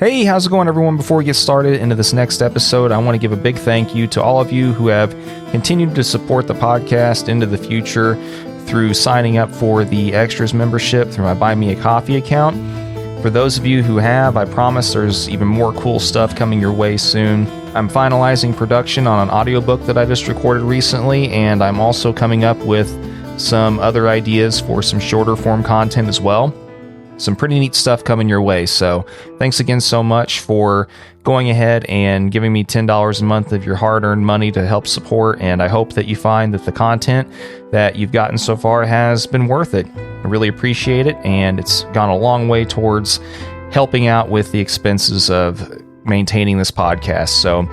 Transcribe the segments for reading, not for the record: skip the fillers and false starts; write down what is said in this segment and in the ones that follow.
Hey, how's it going, everyone? Before we get started into this next episode, I want to give a big thank you to all of you who have continued to support the podcast into the future through signing up for the Extras membership through my Buy Me a Coffee account. For those of you who have, I promise there's even more cool stuff coming your way soon. I'm finalizing production on an audiobook that I just recorded recently, and I'm also coming up with some other ideas for some shorter form content as well. Some pretty neat stuff coming your way. So thanks again so much for going ahead and giving me $10 a month of your hard-earned money to help support. And I hope that you find that the content that you've gotten so far has been worth it. I really appreciate it. And it's gone a long way towards helping out with the expenses of maintaining this podcast. So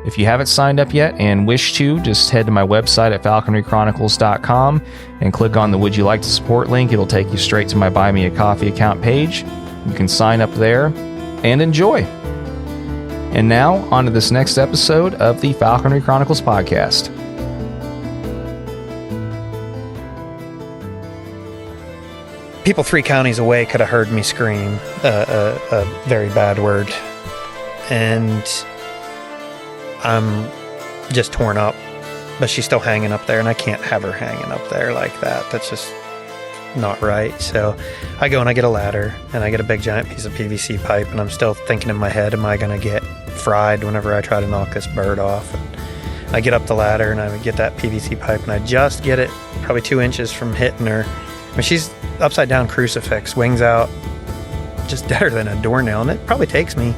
if you haven't signed up yet and wish to, just head to my website at falconrychronicles.com and click on the Would You Like to Support link. It'll take you straight to my Buy Me a Coffee account page. You can sign up there and enjoy. And now, on to this next episode of the Falconry Chronicles podcast. People 3 counties away could have heard me scream a very bad word. And I'm just torn up, but she's still hanging up there, and I can't have her hanging up there like that. That's just not right. So I go and I get a ladder, and I get a big giant piece of PVC pipe, and I'm still thinking in my head, am I going to get fried whenever I try to knock this bird off? And I get up the ladder, and I get that PVC pipe, and I just get it probably 2 inches from hitting her. I mean, she's upside down crucifix, wings out, just deader than a doornail, and it probably takes me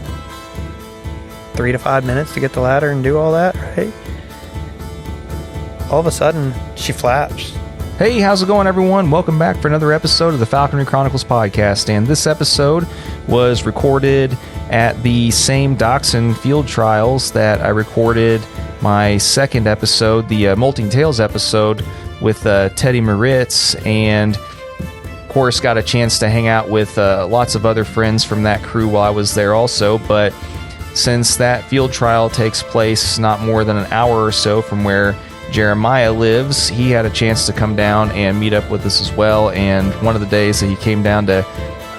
3 to 5 minutes to get the ladder and do all that, right? All of a sudden, she flaps. Hey, how's it going, everyone? Welcome back for another episode of the Falconry Chronicles podcast. And this episode was recorded at the same Dachshund field trials that I recorded my second episode, the Molting Tales episode with Teddy Moritz, and of course got a chance to hang out with lots of other friends from that crew while I was there also. But since that field trial takes place not more than an hour or so from where Jeremiah lives, he had a chance to come down and meet up with us as well. And one of the days that he came down to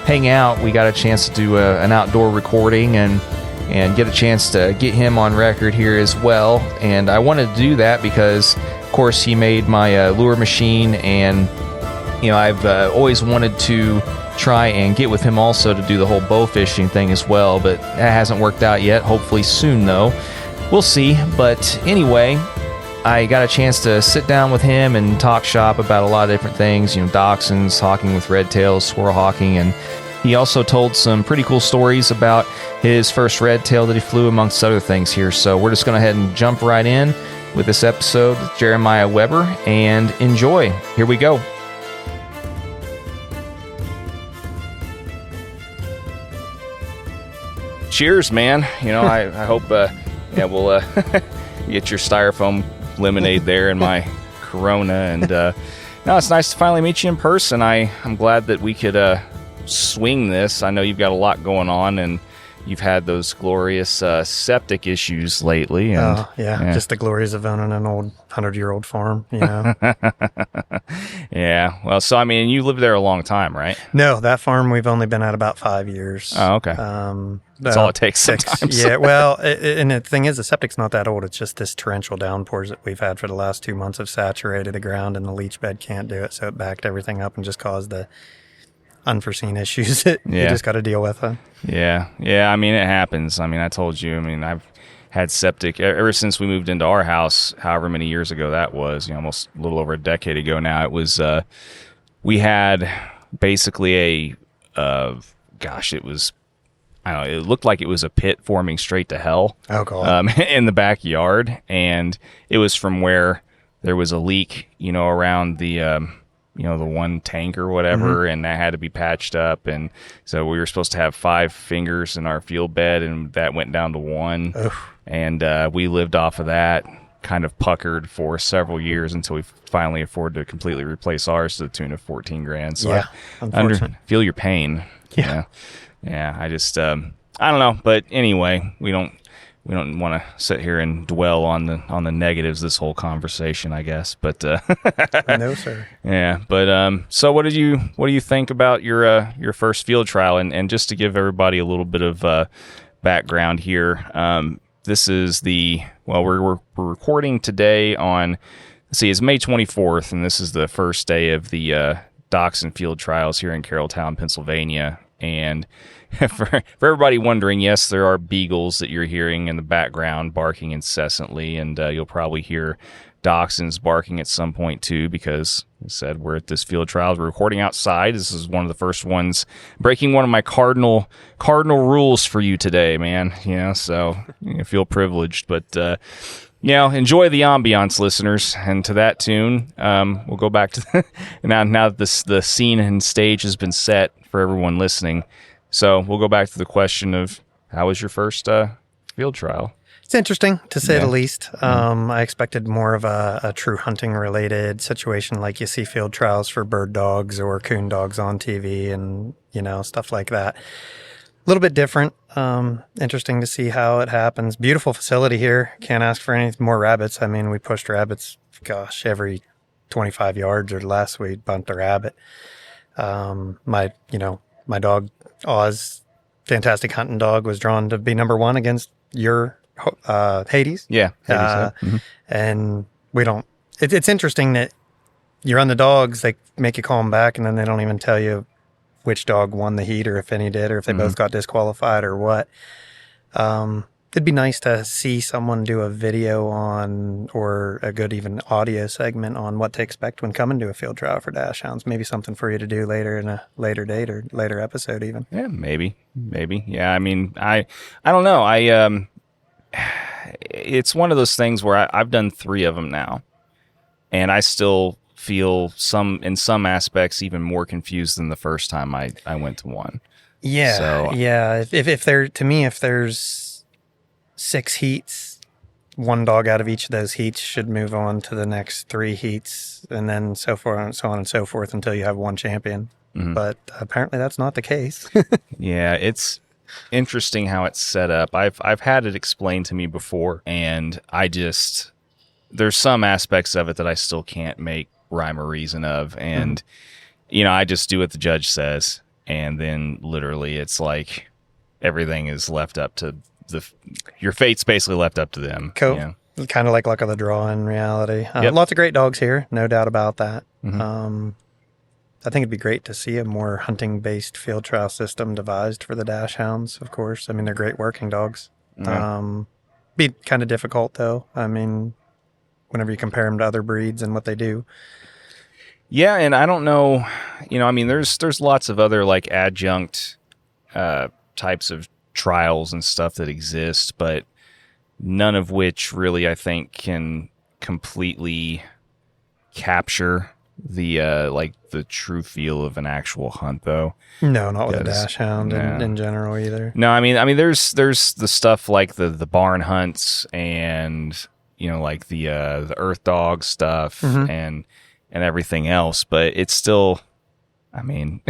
hang out, we got a chance to do an outdoor recording and get a chance to get him on record here as well. And I wanted to do that because, of course, he made my lure machine, and you know, I've always wanted to try and get with him also to do the whole bow fishing thing as well, but that hasn't worked out yet. Hopefully soon, though. We'll see. But anyway, I got a chance to sit down with him and talk shop about a lot of different things, you know, dachshunds, hawking with red tails, squirrel hawking, and he also told some pretty cool stories about his first red tail that he flew, amongst other things here. So we're just going to head and jump right in with this episode with Jeremiah Weber, and enjoy. Here we go. Cheers, man. You know, I hope we'll get your styrofoam lemonade there and my Corona. And no, it's nice to finally meet you in person. I'm glad that we could swing this. I know you've got a lot going on, and you've had those glorious septic issues lately. And, yeah, just the glories of owning an old 100-year-old farm, you know. Yeah, well, so I mean, you lived there a long time, right? No, that farm we've only been at about 5 years. Oh, okay. That's all it takes 6. sometimes. Yeah, well, and the thing is, the septic's not that old. It's just this torrential downpours that we've had for the last 2 months have saturated the ground, and the leach bed can't do it, so it backed everything up and just caused the unforeseen issues that you just got to deal with. Yeah. I mean, it happens. I mean, I told you. I mean, I've had septic ever since we moved into our house, however many years ago that was. You know, almost a little over a decade ago now. It was. We had basically it was. I don't know. It looked like it was a pit forming straight to hell. Oh God! In the backyard, and it was from where there was a leak. You know, around the. The one tank or whatever, and that had to be patched up. And so we were supposed to have 5 fingers in our field bed, and that went down to 1. Oof. And we lived off of that, kind of puckered for several years until we finally afforded to completely replace ours to the tune of $14,000. So I feel your pain. Yeah. Yeah. I just, I don't know. But anyway, we don't we don't want to sit here and dwell on the negatives this whole conversation, I guess. But no, sir. Yeah, but so what do you think about your first field trial? And just to give everybody a little bit of background here, this is we're recording today on, let's see, it's May 24th, and this is the first day of the Dachshund field trials here in Carrolltown, Pennsylvania. And for everybody wondering, yes, there are beagles that you're hearing in the background barking incessantly, and you'll probably hear Dachshunds barking at some point too, because I said we're at this field trial. We're recording outside. This is one of the first ones, breaking one of my cardinal rules for you today, man. So I feel privileged, but enjoy the ambiance, listeners. And to that tune, we'll go back to now that the scene and stage has been set for everyone listening. So we'll go back to the question of, how was your first field trial? It's interesting, to say the least. I expected more of a true hunting-related situation, like you see field trials for bird dogs or coon dogs on TV and, stuff like that. A little bit different. Interesting to see how it happens. Beautiful facility here. Can't ask for any more rabbits. I mean, we pushed rabbits, every 25 yards or less, we bumped a rabbit. My dog, Oz, fantastic hunting dog, was drawn to be number one against your Hades. Yeah. Hades, And we don't, it's interesting that you run the dogs, they make you call them back, and then they don't even tell you which dog won the heat, or if any did, or if they both got disqualified or what. It'd be nice to see someone do a video on, or a good even audio segment on what to expect when coming to a field trial for Dachshunds. Maybe something for you to do later in a later date or later episode even. Yeah, maybe. Yeah, I mean, I don't know. It's one of those things where I've done 3 of them now, and I still feel in some aspects even more confused than the first time I went to one. Yeah. So, yeah. If there's 6 heats, one dog out of each of those heats should move on to the next 3 heats, and then so on and so forth until you have one champion. But apparently that's not the case. Yeah, it's interesting how it's set up. I've had it explained to me before, and there's some aspects of it that I still can't make rhyme or reason of, and I just do what the judge says, and then literally it's like everything is left up to your fate's basically left up to them. Cool. Kind of like luck of the draw in reality. Lots of great dogs here, no doubt about that. I think it'd be great to see a more hunting-based field trial system devised for the Dachshunds, of course. I mean, they're great working dogs. Be kind of difficult, though. I mean, whenever you compare them to other breeds and what they do. Yeah, and I don't know, I mean, there's lots of other like adjunct types of trials and stuff that exist, but none of which really, I think, can completely capture the the true feel of an actual hunt, though. No, not with a Dachshund in general either. No, I mean, there's the stuff like the barn hunts and like the earth dog stuff and everything else, but it's still, I mean,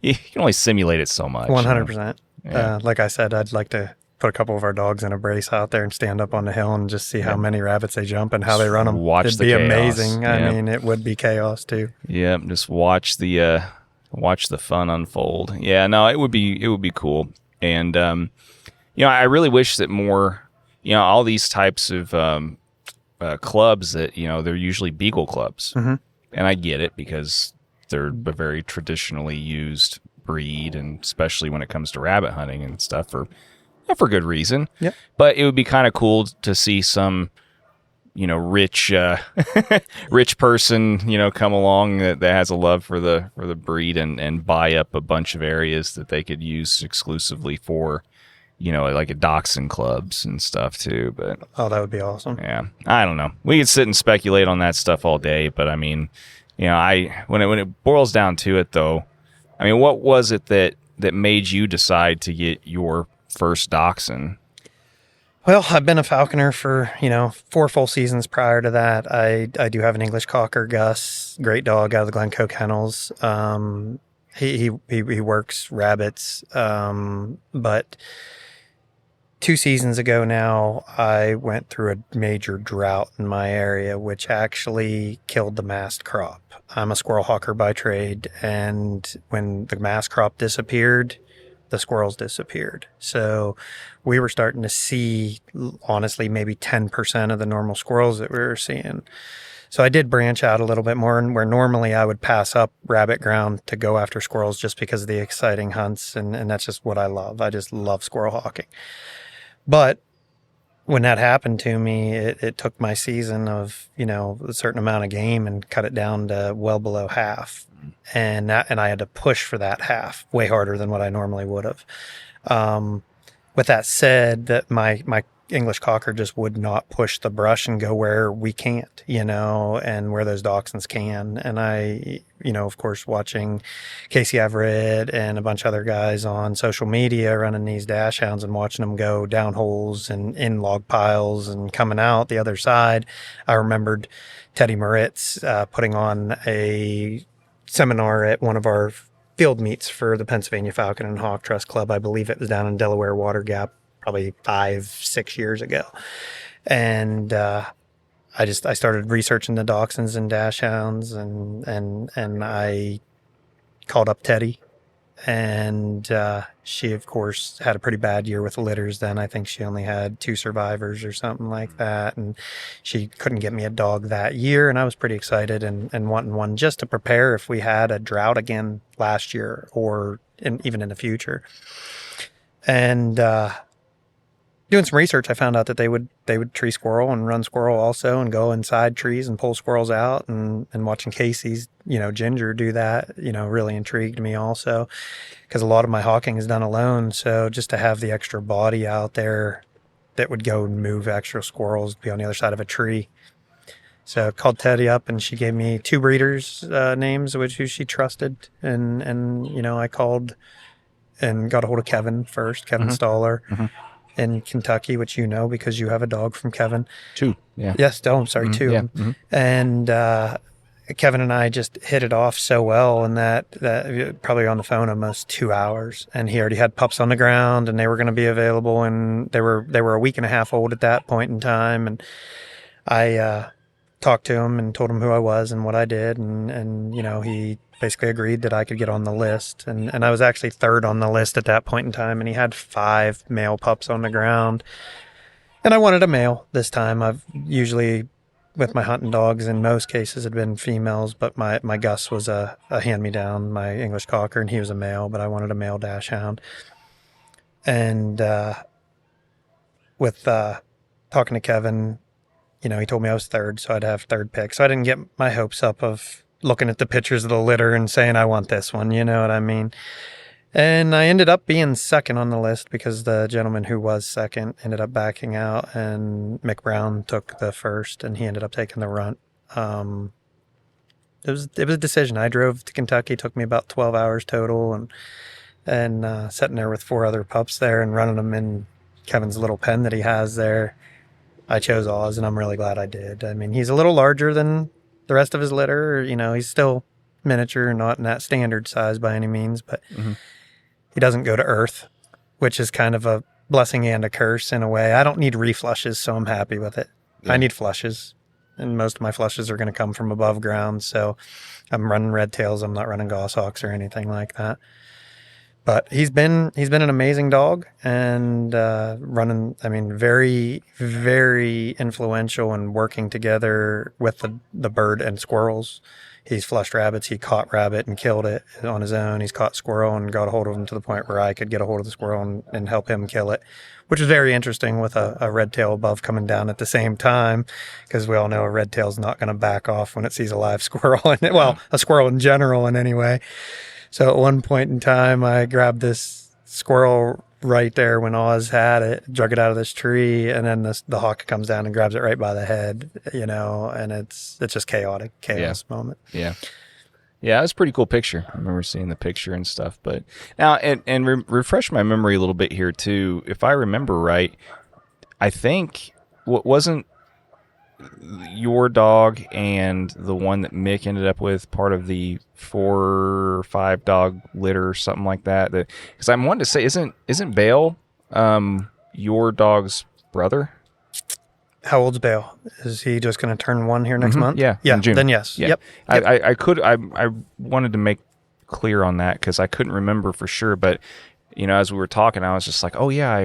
you can only simulate it so much. 100%. Yeah. Like I said, I'd like to put a couple of our dogs in a brace out there and stand up on the hill and just see how many rabbits they jump and how they run them. It'd be amazing. I mean, it would be chaos too. Yeah, just watch the fun unfold. Yeah, no, it would be cool. And I really wish that more, all these types of clubs that they're usually beagle clubs, and I get it because they're a very traditionally used breed, and especially when it comes to rabbit hunting and stuff for good reason. Yep. But it would be kind of cool to see some, rich person, come along that has a love for the breed and buy up a bunch of areas that they could use exclusively for, like a dachshund clubs and stuff too. But that would be awesome. Yeah, I don't know. We could sit and speculate on that stuff all day, but I mean, when it boils down to it, though, I mean, what was it that made you decide to get your first dachshund? Well, I've been a falconer for, 4 full seasons prior to that. I do have an English cocker, Gus, great dog out of the Glencoe Kennels. He works rabbits, but 2 seasons ago now, I went through a major drought in my area, which actually killed the mast crop. I'm a squirrel hawker by trade, and when the mast crop disappeared, the squirrels disappeared. So we were starting to see, honestly, maybe 10% of the normal squirrels that we were seeing. So I did branch out a little bit more, and where normally I would pass up rabbit ground to go after squirrels just because of the exciting hunts, and that's just what I love. I just love squirrel hawking. But when that happened to me, it took my season of, a certain amount of game and cut it down to well below half. And I had to push for that half way harder than what I normally would have. With that said, that my English cocker just would not push the brush and go where we can't, and where those dachshunds can. And I, of course, watching Casey Everett and a bunch of other guys on social media running these dachshunds and watching them go down holes and in log piles and coming out the other side. I remembered Teddy Moritz putting on a seminar at one of our field meets for the Pennsylvania Falcon and Hawk Trust Club. I believe it was down in Delaware Water Gap, probably 5-6 years ago. And I started researching the dachshunds and dachshunds, and I called up Teddy, and she of course had a pretty bad year with litters then. I think she only had 2 survivors or something like that, and she couldn't get me a dog that year, and I was pretty excited and wanting one just to prepare if we had a drought again last year or even in the future. And doing some research, I found out that they would tree squirrel and run squirrel also, and go inside trees and pull squirrels out. And watching Casey's, Ginger do that, really intrigued me also, because a lot of my hawking is done alone. So just to have the extra body out there that would go and move extra squirrels, be on the other side of a tree. So I called Teddy up, and she gave me 2 breeders' names, who she trusted. And I called and got a hold of Kevin first, Kevin Stoller. In Kentucky, which because you have a dog from Kevin. 2, yeah. Yes, I'm sorry, 2. Yeah. And Kevin and I just hit it off so well, and that probably on the phone almost 2 hours. And he already had pups on the ground, and they were going to be available, and they were a week and a half old at that point in time. And I talked to him and told him who I was and what I did, and he basically agreed that I could get on the list. And I was actually 3rd on the list at that point in time, and he had 5 male pups on the ground. And I wanted a male this time. I've usually, with my hunting dogs, in most cases had been females, but my Gus was a hand-me-down, my English cocker, and he was a male, but I wanted a male dachshund. And with talking to Kevin, he told me I was 3rd, so I'd have 3rd pick. So I didn't get my hopes up of looking at the pictures of the litter and saying, I want this one, you know what I mean? And I ended up being 2nd on the list, because the gentleman who was 2nd ended up backing out, and Mick Brown took the 1st, and he ended up taking the runt. It was a decision. I drove to Kentucky, took me about 12 hours total, and sitting there with 4 other pups there and running them in Kevin's little pen that he has there. I chose Oz, and I'm really glad I did. I mean, he's a little larger than the rest of his litter. He's still miniature, not in that standard size by any means, but he doesn't go to earth, which is kind of a blessing and a curse in a way. I don't need reflushes, so I'm happy with it. Yeah. I need flushes, and most of my flushes are going to come from above ground. So I'm running red tails. I'm not running Goshawks or anything like that. But he's been an amazing dog, and very, very influential in working together with the bird and squirrels. He's flushed rabbits. He caught rabbit and killed it on his own. He's caught squirrel and got a hold of him to the point where I could get a hold of the squirrel and help him kill it, which is very interesting with a red tail above coming down at the same time, because we all know a red tail's not going to back off when it sees a live squirrel. A squirrel in general, in any way. So at one point in time, I grabbed this squirrel right there when Oz had it, drug it out of this tree, and then the hawk comes down and grabs it right by the head, and it's just chaos moment. Yeah. Yeah, it was a pretty cool picture. I remember seeing the picture and stuff. But now, and refresh my memory a little bit here too. If I remember right, I think wasn't your dog and the one that Mick ended up with part of the 4 or 5 dog litter or something like that? Because I'm wanting to say, isn't Bale your dog's brother? How old's Bale? Is he just going to turn 1 here next month? Yeah. Yeah. In June. Then yes. Yeah. Yep. I wanted to make clear on that because I couldn't remember for sure, but as we were talking, I was just like, oh yeah, I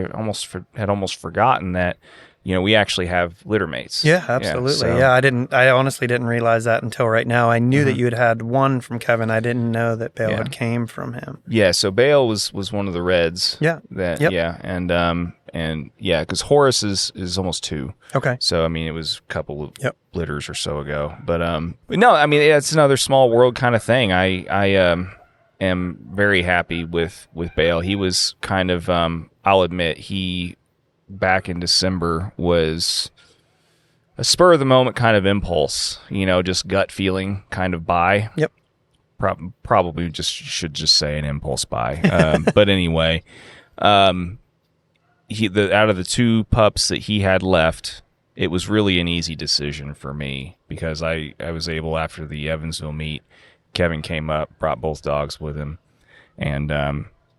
had almost forgotten that, we actually have litter mates. Yeah, absolutely. I honestly didn't realize that until right now. I knew that you had one from Kevin. I didn't know that Bale had came from him. Yeah. So Bale was one of the reds. Yeah. And because Horace is almost 2. Okay. So it was a couple of litters or so ago, but no, it's another small world kind of thing. I am very happy with Bale. He was kind of, I'll admit, he back in December was a spur of the moment kind of impulse, just gut feeling kind of buy. Yep. Probably should just say an impulse buy. But anyway, out of the 2 pups that he had left, it was really an easy decision for me because I was able, after the Evansville meet, Kevin came up, brought both dogs with him, and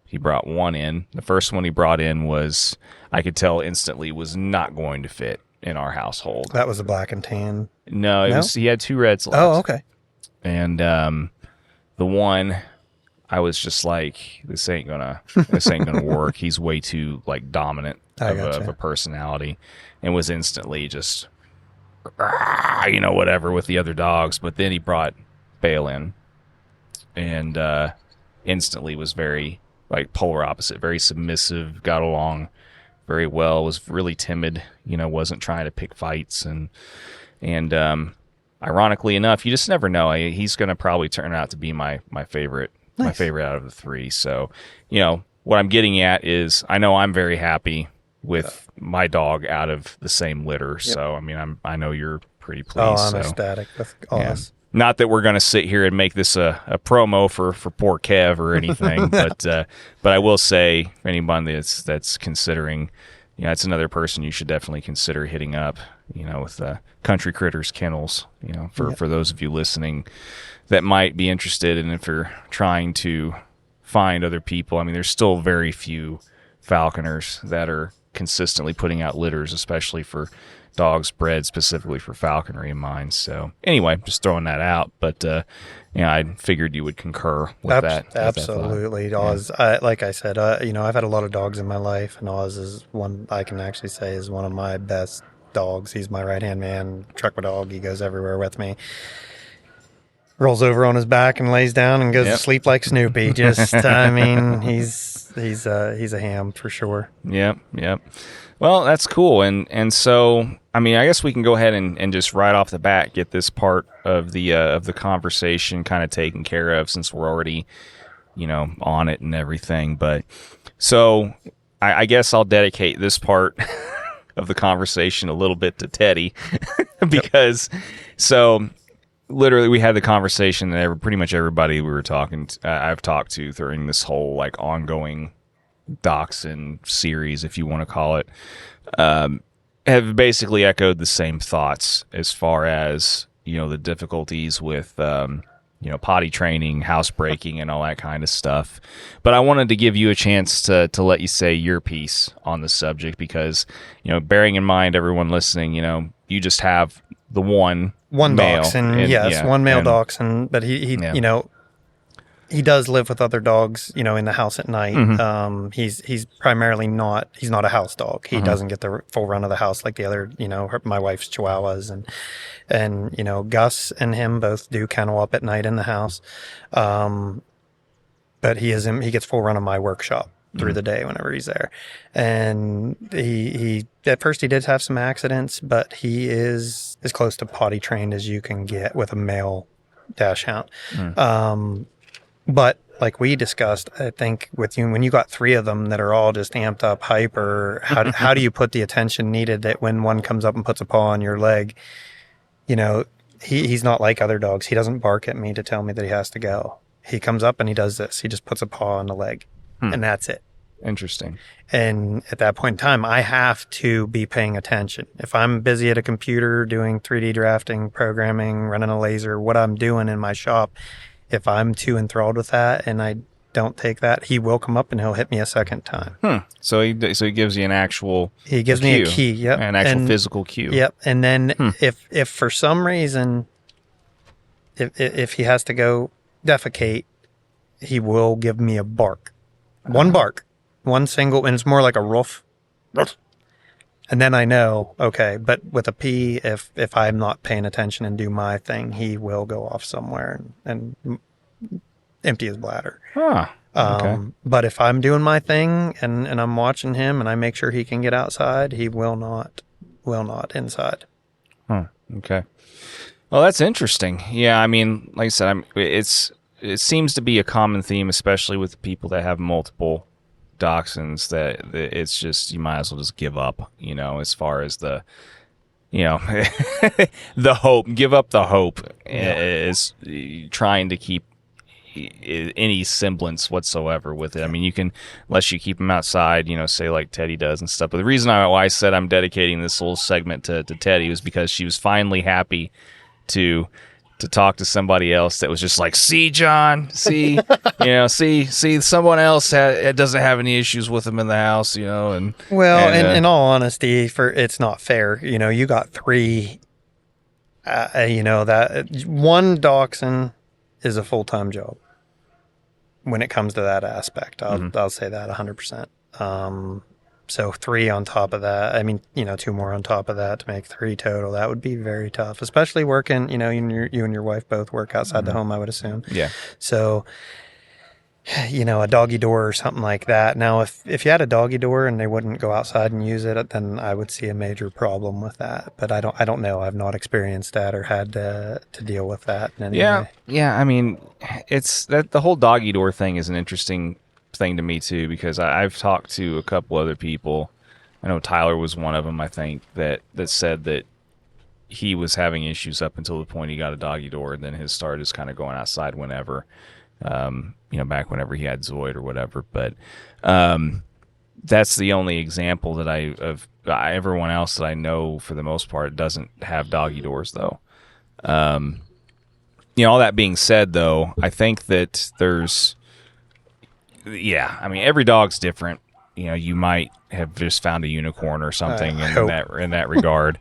he brought one in. The first one he brought in was, I could tell instantly, was not going to fit in our household. That was a black and tan. No, he had 2 reds left. Oh, okay. And the one, I was just like, this ain't gonna work. He's way too dominant of a personality, and was instantly just whatever with the other dogs. But then he brought Bale in, and instantly was very polar opposite, very submissive, got along very well, was really timid, wasn't trying to pick fights, and ironically enough, you just never know. He's going to probably turn out to be my favorite. Nice. My favorite out of the 3. So, what I'm getting at is I know I'm very happy with my dog out of the same litter. Yep. So, I know you're pretty pleased. Oh, I'm ecstatic with all this. Not that we're going to sit here and make this a promo for poor Kev or anything, but I will say, for anyone that's considering, it's another person you should definitely consider hitting up, with Country Critters Kennels, for those of you listening that might be interested, and if you're trying to find other people, there's still very few falconers that are consistently putting out litters, especially for dogs bred specifically for falconry in mind. So anyway, just throwing that out, but I figured you would concur with that. Absolutely. Oz, like I said, I've had a lot of dogs in my life, and Oz is one I can actually say is one of my best dogs. He's my right-hand man, truck my dog. He goes everywhere with me. Rolls over on his back and lays down and goes to sleep like Snoopy. Just, he's a ham for sure. Yep. Well, that's cool. And so, I guess we can go ahead and just right off the bat get this part of the conversation kind of taken care of, since we're already, on it and everything. But so I guess I'll dedicate this part of the conversation a little bit to Teddy because literally we had the conversation that pretty much everybody we were talking to, I've talked to during this whole ongoing Dachshund series, if you want to call it, have basically echoed the same thoughts as far as the difficulties with potty training, housebreaking, and all that kind of stuff. But I wanted to give you a chance to let you say your piece on the subject because bearing in mind, everyone listening, you just have the one male dachshund, one male dachshund, but he he does live with other dogs, in the house at night. Mm-hmm. He's primarily he's not a house dog. He doesn't get the full run of the house like the other, my wife's Chihuahuas, and Gus and him both do kennel up at night in the house. But he gets full run of my workshop through the day whenever he's there. And he at first he did have some accidents, but he is as close to potty trained as you can get with a male dachshund. But like we discussed, I think with you, when you got 3 of them that are all just amped up, hyper, how do you put the attention needed that when one comes up and puts a paw on your leg, he's not like other dogs. He doesn't bark at me to tell me that he has to go. He comes up and he does this. He just puts a paw on the leg and that's it. Interesting. And at that point in time, I have to be paying attention. If I'm busy at a computer doing 3D drafting, programming, running a laser, what I'm doing in my shop, if I'm too enthralled with that and I don't take that, he will come up and he'll hit me a second time. So he gives you an actual He gives me a key, yep. An actual physical cue. Yep. And then if for some reason, if he has to go defecate, he will give me a bark. One bark. One single, and it's more like a roof. And then I know, okay, but with a pee, if I'm not paying attention and do my thing, he will go off somewhere and empty his bladder. Okay. But if I'm doing my thing and I'm watching him and I make sure he can get outside, he will not inside. Okay. Well, that's interesting. Yeah, I mean, like I said, it seems to be a common theme, especially with the people that have multiple Dachshunds, that it's just, you might as well just give up, as far as the hope, give up the hope is trying to keep any semblance whatsoever with it. I mean, you can, unless you keep them outside, say like Teddy does and stuff. But the reason why I said I'm dedicating this little segment to Teddy was because she was finally happy to talk to somebody else that was just like, see, John, see, see, someone else doesn't have any issues with him in the house, and in all honesty, it's not fair. You got 3, that one Dachshund is a full-time job when it comes to that aspect. I'll say that 100%. So 3 on top of that, 2 more on top of that to make 3 total. That would be very tough, especially working, you and your wife both work outside the home, I would assume. Yeah. So, a doggy door or something like that. Now, if you had a doggy door and they wouldn't go outside and use it, then I would see a major problem with that. But I don't know. I've not experienced that or had to deal with that in any way. Yeah. I mean, it's that the whole doggy door thing is an interesting thing to me too, because I've talked to a couple other people. I know Tyler was one of them, I think, that said that he was having issues up until the point he got a doggy door, and then his started just kind of going outside whenever, back whenever he had Zoid or whatever. But that's the only example that everyone else that I know for the most part doesn't have doggy doors though. All that being said though, I think that every dog's different. You might have just found a unicorn or something in that regard.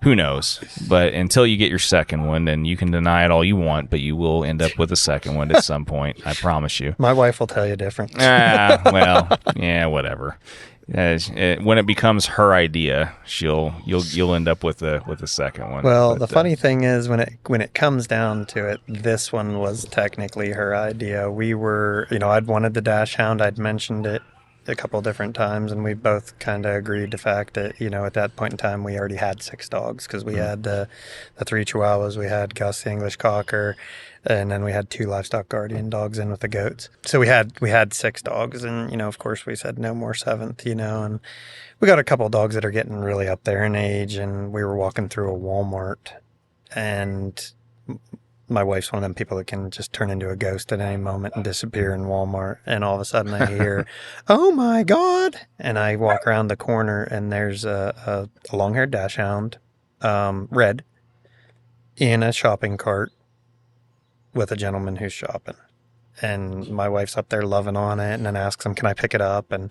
Who knows? But until you get your second one, and you can deny it all you want, but you will end up with a second one at some point. I promise you. My wife will tell you different. Whatever. When it becomes her idea, you'll end up with a second one. Well, the funny thing is, when it comes down to it, this one was technically her idea. We were, I'd wanted the Dachshund. I'd mentioned it a couple different times, and we both kind of agreed the fact that, at that point in time, we already had 6 dogs, because we had the 3 Chihuahuas, we had Gus the English Cocker, and then we had 2 livestock guardian dogs in with the goats. So we had 6 dogs, and, of course we said no more 7th, and we got a couple of dogs that are getting really up there in age, and we were walking through a Walmart, and my wife's one of them people that can just turn into a ghost at any moment and disappear in Walmart. And all of a sudden I hear, oh my God. And I walk around the corner, and there's a long-haired Dachshund, red, in a shopping cart with a gentleman who's shopping. And my wife's up there loving on it, and then asks him, can I pick it up? And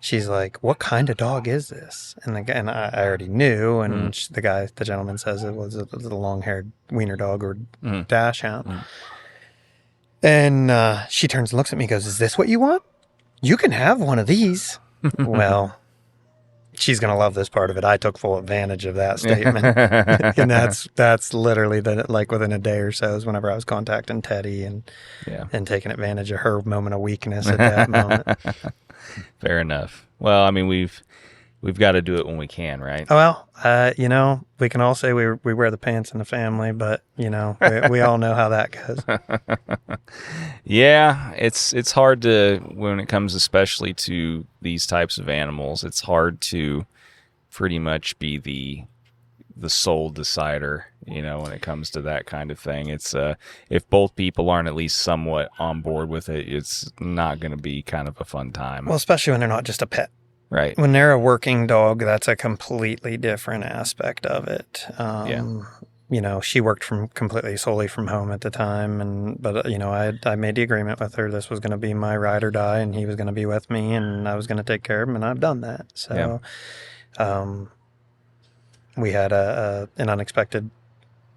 she's like, what kind of dog is this? And again, I already knew. And the gentleman says it was a long-haired wiener dog or Dachshund. And she turns and looks at me and goes, is this what you want? You can have one of these. Well, she's going to love this part of it. I took full advantage of that statement. And that's literally within a day or so is whenever I was contacting Teddy and taking advantage of her moment of weakness at that moment. Fair enough. Well, I mean, we've got to do it when we can, right? Well, we can all say we wear the pants in the family, but we all know how that goes. Yeah, it's hard to, when it comes especially to these types of animals, it's hard to pretty much be the sole decider, when it comes to that kind of thing. It's if both people aren't at least somewhat on board with it, it's not going to be kind of a fun time. Well, especially when they're not just a pet. Right. When they're a working dog, that's a completely different aspect of it. she worked completely solely from home at the time, but I made the agreement with her. This was going to be my ride or die, and he was going to be with me, and I was going to take care of him, and I've done that. So, we had an unexpected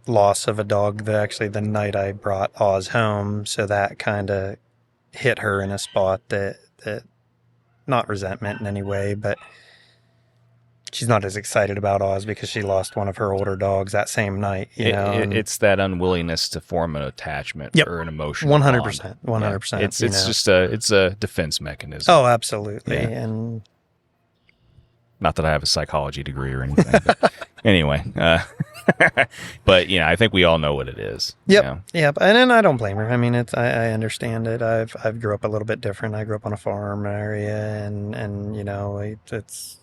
loss of a dog the night I brought Oz home. So that kind of hit her in a spot that not resentment in any way, but she's not as excited about Oz because she lost one of her older dogs that same night. It's that unwillingness to form an attachment or an emotion. 100%. 100%. It's a defense mechanism. Oh, absolutely. Yeah. And not that I have a psychology degree or anything. But anyway, but I think we all know what it is. Yep. Yep. And then I don't blame her. I mean, I understand it. I've grew up a little bit different. I grew up on a farm area, and it's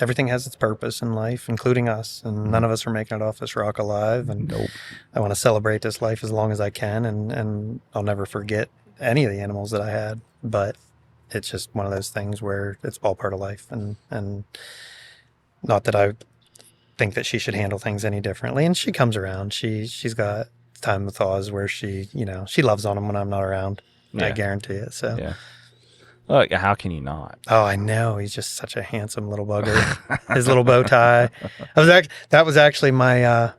everything has its purpose in life, including us, and none of us are making it off this rock alive. And nope. I want to celebrate this life as long as I can, and I'll never forget any of the animals that I had. But it's just one of those things where it's all part of life, and not that I think that she should handle things any differently. And she comes around. She's got time with Oz where she loves on him when I'm not around. Yeah. I guarantee it. So. Yeah. Well, how can you not? Oh, I know. He's just such a handsome little bugger. His little bow tie. That was actually my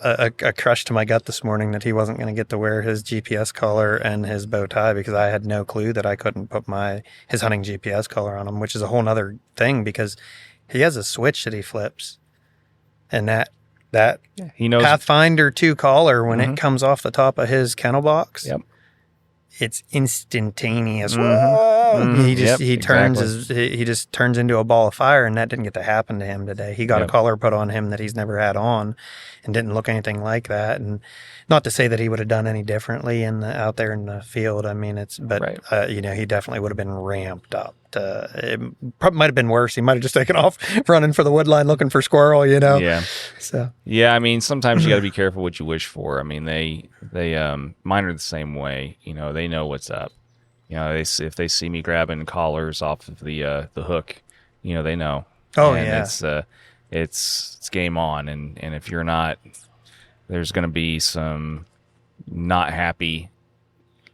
a crush to my gut this morning, that he wasn't going to get to wear his GPS collar and his bow tie, because I had no clue that I couldn't put his hunting GPS collar on him, which is a whole nother thing, because he has a switch that he flips, and that he knows Pathfinder 2 collar, when it comes off the top of his kennel box. Yep. It's instantaneous. Mm-hmm. He just turns into a ball of fire, and that didn't get to happen to him today. He got a collar put on him that he's never had on, and didn't look anything like that. And not to say that he would have done any differently out there in the field. I mean, he definitely would have been ramped up. It probably might have been worse. He might have just taken off running for the wood line looking for squirrel. Yeah. So. Yeah, I mean, sometimes you got to be careful what you wish for. I mean, they mine are the same way. They know what's up. If they see me grabbing collars off of the hook, they know. Oh, and yeah. It's game on, and if you're not, there's going to be some not happy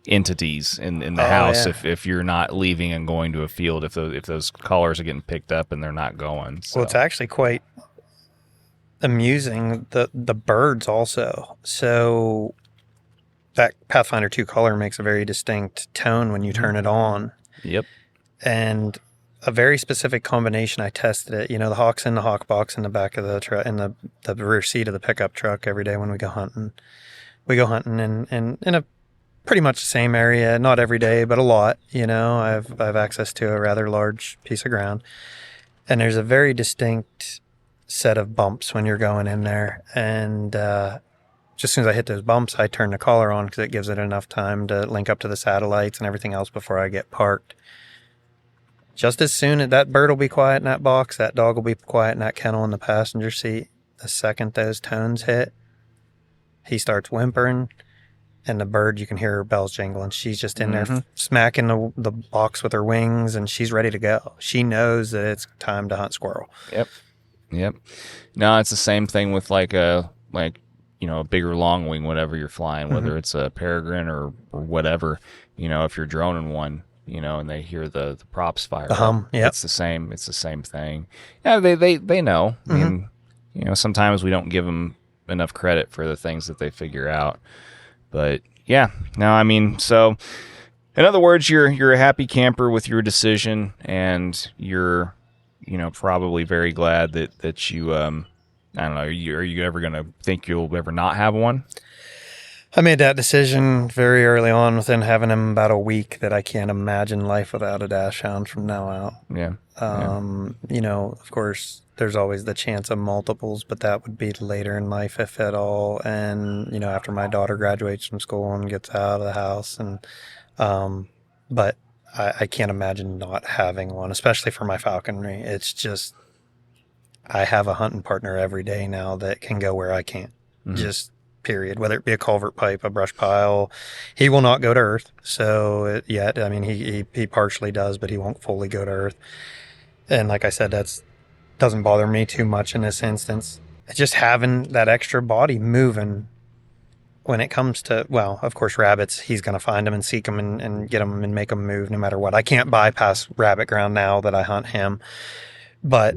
entities in the house if you're not leaving and going to a field, if those collars are getting picked up and they're not going. So. Well, it's actually quite amusing, the birds also. So that Pathfinder 2 collar makes a very distinct tone when you turn it on. Yep. And a very specific combination. I tested it. The hawk's in the hawk box in the back of the truck, in the rear seat of the pickup truck every day when we go hunting. We go hunting in a pretty much the same area, not every day, but a lot. I've access to a rather large piece of ground, and there's a very distinct set of bumps when you're going in there. And just as soon as I hit those bumps, I turn the collar on, because it gives it enough time to link up to the satellites and everything else before I get parked. Just as soon as that bird will be quiet in that box, that dog will be quiet in that kennel in the passenger seat. The second those tones hit, he starts whimpering, and the bird, you can hear her bells jingling. She's just in there smacking the box with her wings, and she's ready to go. She knows that it's time to hunt squirrel. Yep. No, it's the same thing with a bigger long wing, whatever you're flying, whether it's a peregrine or whatever. If you're droning one, and they hear the props fire, the hum. Yeah, it's the same thing. Yeah, they know. I mean, sometimes we don't give them enough credit for the things that they figure out. But yeah, no, I mean, so in other words, you're a happy camper with your decision, and you're probably very glad that you I don't know, are you ever gonna think you'll ever not have one? I made that decision very early on, within having him about a week, that I can't imagine life without a dachshund from now out. Yeah. Of course, there's always the chance of multiples, but that would be later in life, if at all. And, after my daughter graduates from school and gets out of the house. And, but I can't imagine not having one, especially for my falconry. It's just, I have a hunting partner every day now that can go where I can't. Just period. Whether it be a culvert pipe, a brush pile, he will not go to earth. So yet, I mean, he partially does, but he won't fully go to earth. And like I said, doesn't bother me too much in this instance. just having that extra body moving when it comes to, well, of course, rabbits, he's going to find them and seek them and get them and make them move no matter what. I can't bypass rabbit ground now that I hunt him. But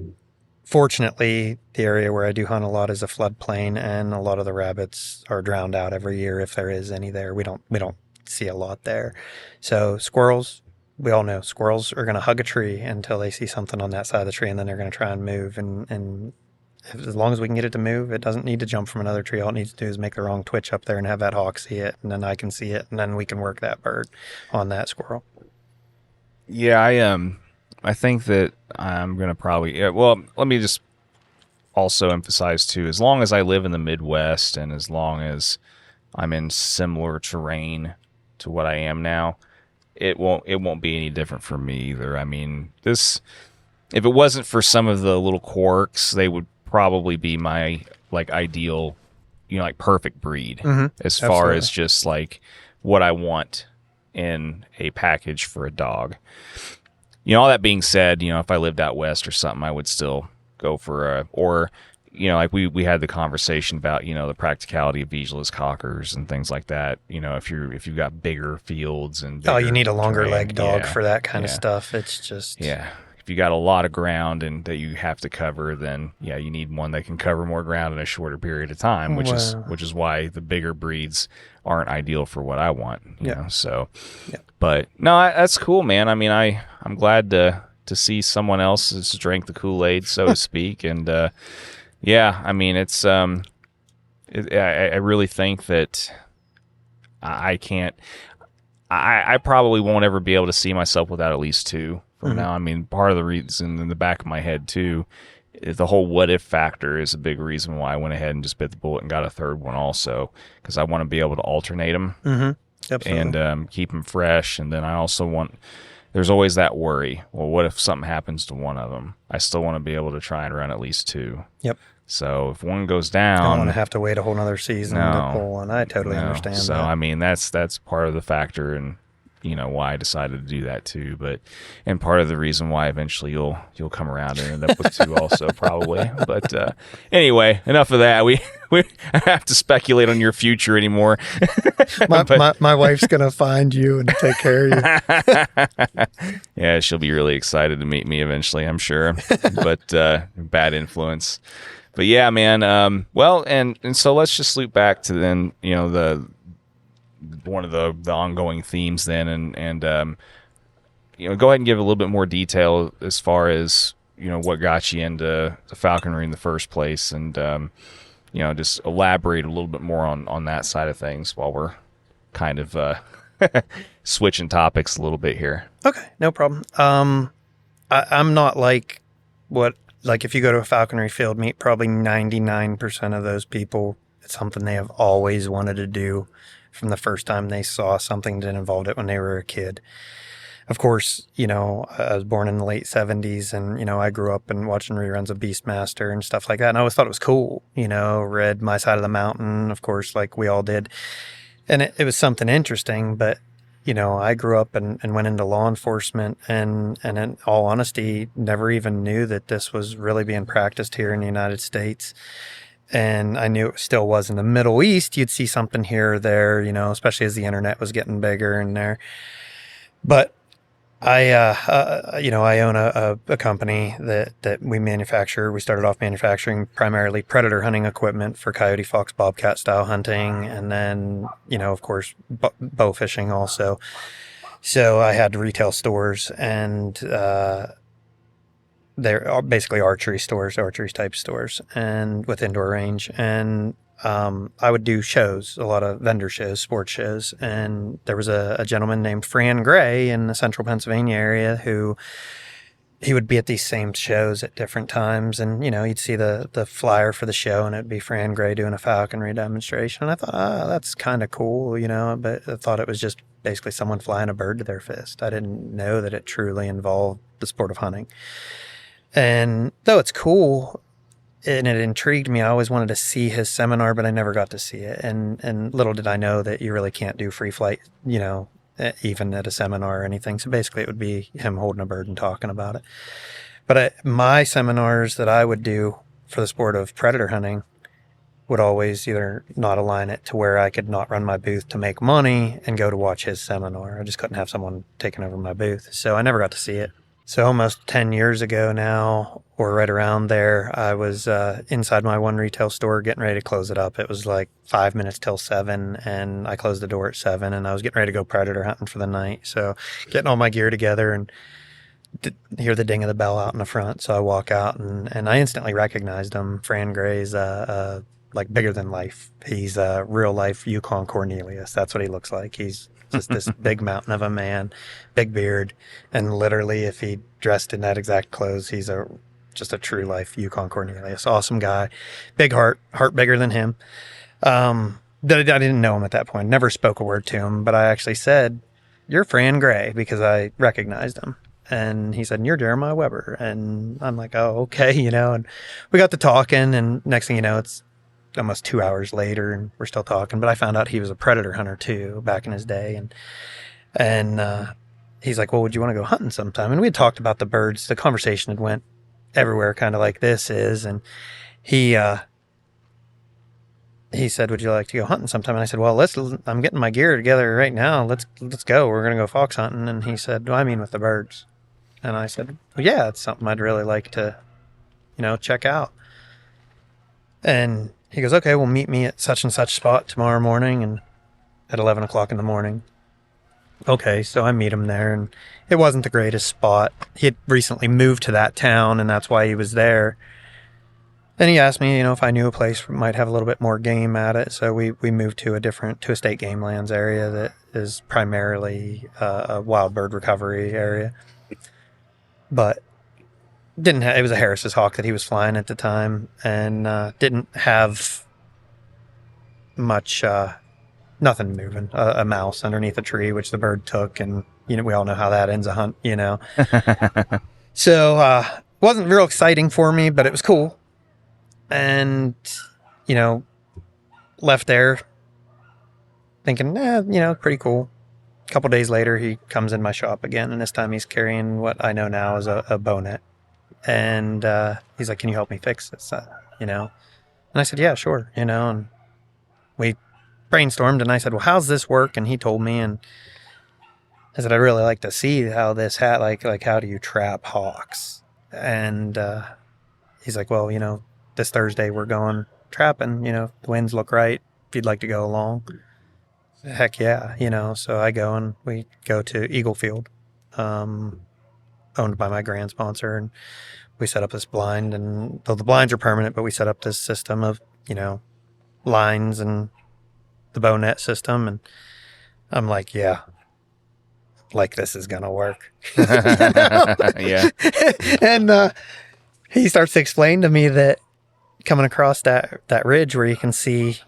fortunately, the area where I do hunt a lot is a floodplain, and a lot of the rabbits are drowned out every year if there is any there. We don't see a lot there. So squirrels, we all know squirrels are going to hug a tree until they see something on that side of the tree, and then they're going to try and move. And as long as we can get it to move, it doesn't need to jump from another tree. All it needs to do is make the wrong twitch up there and have that hawk see it, and then I can see it, and then we can work that bird on that squirrel. Yeah, I think that I'm going to probably... well, let me just also emphasize, too, as long as I live in the Midwest and as long as I'm in similar terrain to what I am now, it won't be any different for me either. I mean, if it wasn't for some of the little quirks, they would probably be my like ideal, like perfect breed as far as just like what I want in a package for a dog. All that being said, if I lived out west or something, I would still go for like we had the conversation about, the practicality of beagless cockers and things like that. If you've got bigger fields and you need a longer terrain, leg dog for that kind of stuff. It's just if you got a lot of ground and that you have to cover, then you need one that can cover more ground in a shorter period of time, which is why the bigger breeds aren't ideal for what I want. So, but no, that's cool, man. I mean, I'm glad to see someone else's drink the Kool-Aid, so to speak, and I mean, it's I really think that I can't. I probably won't ever be able to see myself without at least two from now. I mean, part of the reason in the back of my head too, the whole what if factor is a big reason why I went ahead and just bit the bullet and got a third one also, because I want to be able to alternate them and keep them fresh. And then I also want, there's always that worry. Well, what if something happens to one of them? I still want to be able to try and run at least two. Yep. So if one goes down, I don't want to have to wait a whole nother season to pull one. I totally understand. So that. I mean, that's part of the factor, and why I decided to do that too. And part of the reason why eventually you'll come around and end up with two also probably. But anyway, enough of that. We have to speculate on your future anymore. My wife's gonna find you and take care of you. Yeah, she'll be really excited to meet me eventually, I'm sure. But bad influence. But yeah, man. Well, and so let's just loop back to then, one of the ongoing themes then, and go ahead and give a little bit more detail as far as what got you into the falconry in the first place, and just elaborate a little bit more on that side of things while we're kind of switching topics a little bit here. Okay, no problem. I'm not like if you go to a falconry field meet, probably 99% of those people, it's something they have always wanted to do from the first time they saw something that involved it when they were a kid. Of course, I was born in the late 70s, and, I grew up and watching reruns of Beastmaster and stuff like that. And I always thought it was cool, read My Side of the Mountain, of course, like we all did. And it was something interesting, but, I grew up and went into law enforcement and in all honesty, never even knew that this was really being practiced here in the United States. And I knew it still was in the Middle East. You'd see something here or there, especially as the internet was getting bigger in there. But I own a company that we manufacture. We started off manufacturing primarily predator hunting equipment for coyote, fox, bobcat style hunting. And then, of course, bow fishing also. So I had retail stores, and they're basically archery type stores, and with indoor range. And I would do shows, a lot of vendor shows, sports shows. And there was a gentleman named Fran Gray in the central Pennsylvania area who he would be at these same shows at different times. And, you'd see the flyer for the show, and it'd be Fran Gray doing a falconry demonstration. And I thought, that's kind of cool, but I thought it was just basically someone flying a bird to their fist. I didn't know that it truly involved the sport of hunting. And though it's cool and it intrigued me, I always wanted to see his seminar, but I never got to see it. And little did I know that you really can't do free flight, even at a seminar or anything. So basically it would be him holding a bird and talking about it. But my seminars that I would do for the sport of predator hunting would always either not align it to where I could not run my booth to make money and go to watch his seminar. I just couldn't have someone taking over my booth. So I never got to see it. So almost 10 years ago now, or right around there, I was inside my one retail store getting ready to close it up. It was like 5 minutes till 7, and I closed the door at 7, and I was getting ready to go predator hunting for the night. So getting all my gear together and hear the ding of the bell out in the front. So I walk out, and I instantly recognized him. Fran Gray's like bigger than life. He's a real life Yukon Cornelius. That's what he looks like. He's just this big mountain of a man, big beard, and literally if he dressed in that exact clothes, he's just a true life Yukon Cornelius. Awesome guy, big heart bigger than him. I didn't know him at that point, never spoke a word to him, but I actually said, "You're Fran Gray," because I recognized him. And he said, "You're Jeremiah Weber." And I'm like, "Oh, okay," and we got to talking, and next thing you know, it's almost 2 hours later and we're still talking. But I found out he was a predator hunter too back in his day, and he's like, "Well, would you want to go hunting sometime?" And we had talked about the birds. The conversation had went everywhere, kind of like this is. And he said, "Would you like to go hunting sometime?" And I said, "Well, I'm getting my gear together right now. Let's go. We're gonna go fox hunting." And he said, "Well, I mean with the birds." And I said, "Well, yeah, it's something I'd really like to, check out." And he goes, "Okay, well, meet me at such and such spot tomorrow morning and at 11 o'clock in the morning." Okay, so I meet him there, and it wasn't the greatest spot. He had recently moved to that town, and that's why he was there. And he asked me, if I knew a place that might have a little bit more game at it. So we moved to a state game lands area that is primarily a wild bird recovery area. But it was a Harris's hawk that he was flying at the time, and didn't have much, nothing moving, a mouse underneath a tree, which the bird took, and we all know how that ends a hunt, So wasn't real exciting for me, but it was cool. And left there thinking, pretty cool. A couple days later, he comes in my shop again, and this time he's carrying what I know now is a bow net. And he's like, "Can you help me fix this?" And I said, "Yeah, sure." And we brainstormed, and I said, "Well, how's this work?" And he told me, and I said, "I'd really like to see how this like how do you trap hawks?" And he's like, "Well, this Thursday we're going trapping. The winds look right. If you'd like to go along." Heck yeah, So I go, and we go to Eagle Field, owned by my grand sponsor, and we set up this blind. And though the blinds are permanent, but we set up this system of lines and the bow net system, and I'm like, yeah, like this is gonna work. Yeah. And he starts to explain to me that coming across that ridge where you can see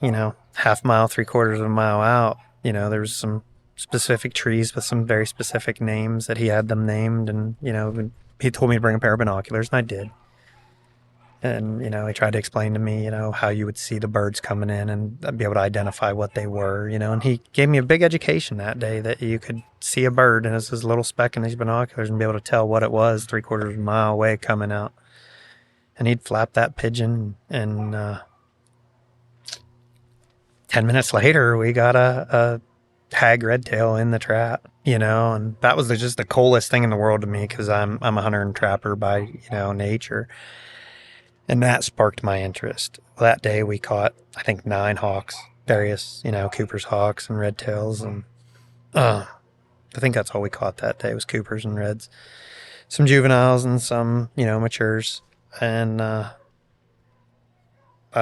half mile, 3/4 of a mile out, there's some specific trees with some very specific names that he had them named, and he told me to bring a pair of binoculars, and I did. And he tried to explain to me how you would see the birds coming in and be able to identify what they were, and he gave me a big education that day that you could see a bird, and it's this little speck in these binoculars, and be able to tell what it was 3/4 of a mile away coming out. And he'd flap that pigeon, and 10 minutes later we got a hag redtail in the trap, and that was just the coolest thing in the world to me, because I'm a hunter and trapper by nature, and that sparked my interest. That day we caught, I think, 9 hawks, various Cooper's hawks and redtails, and I think that's all we caught that day was Coopers and reds, some juveniles and some matures. And I'm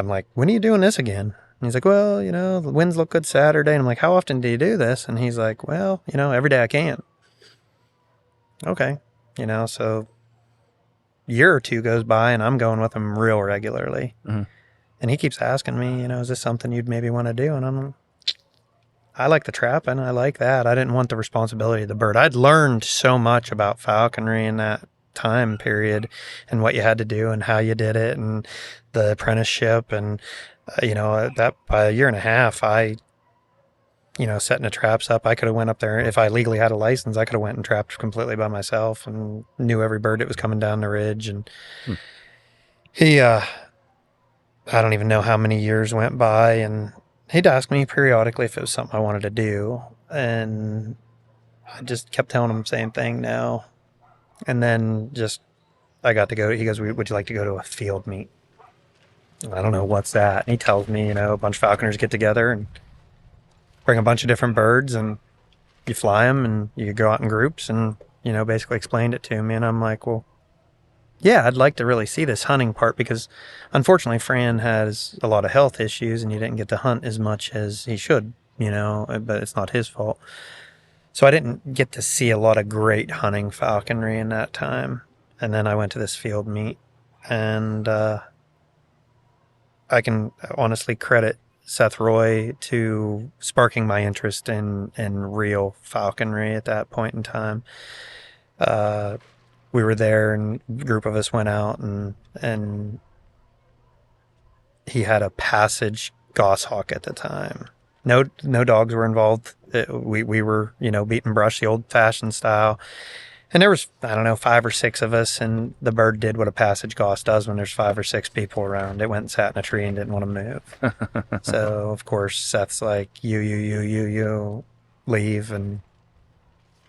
like, "When are you doing this again?" And he's like, "Well, the winds look good Saturday." And I'm like, "How often do you do this?" And he's like, "Well, every day I can." Okay. So a year or two goes by, and I'm going with him real regularly. Mm-hmm. And he keeps asking me, is this something you'd maybe want to do? And I like the trapping. I like that. I didn't want the responsibility of the bird. I'd learned so much about falconry in that time period, and what you had to do and how you did it, and the apprenticeship. And that by a year and a half, I setting the traps up, I could have went up there. If I legally had a license, I could have went and trapped completely by myself and knew every bird that was coming down the ridge. And he I don't even know how many years went by, and he'd ask me periodically if it was something I wanted to do, and I just kept telling him the same thing now. And then just I got to go. He goes, "Would you like to go to a field meet?" I don't know what's that. And he tells me, a bunch of falconers get together and bring a bunch of different birds, and you fly them, and you go out in groups, and basically explained it to me. And I'm like, well, yeah, I'd like to really see this hunting part, because unfortunately Fran has a lot of health issues and he didn't get to hunt as much as he should, but it's not his fault. So I didn't get to see a lot of great hunting falconry in that time. And then I went to this field meet, and I can honestly credit Seth Roy to sparking my interest in real falconry at that point in time. We were there, and a group of us went out, and he had a passage goshawk at the time. No dogs were involved. We were, beating brush the old-fashioned style. And there was, I don't know, 5 or 6 of us, and the bird did what a passage goss does when there's 5 or 6 people around. It went and sat in a tree and didn't want to move. So, of course, Seth's like, you, leave, and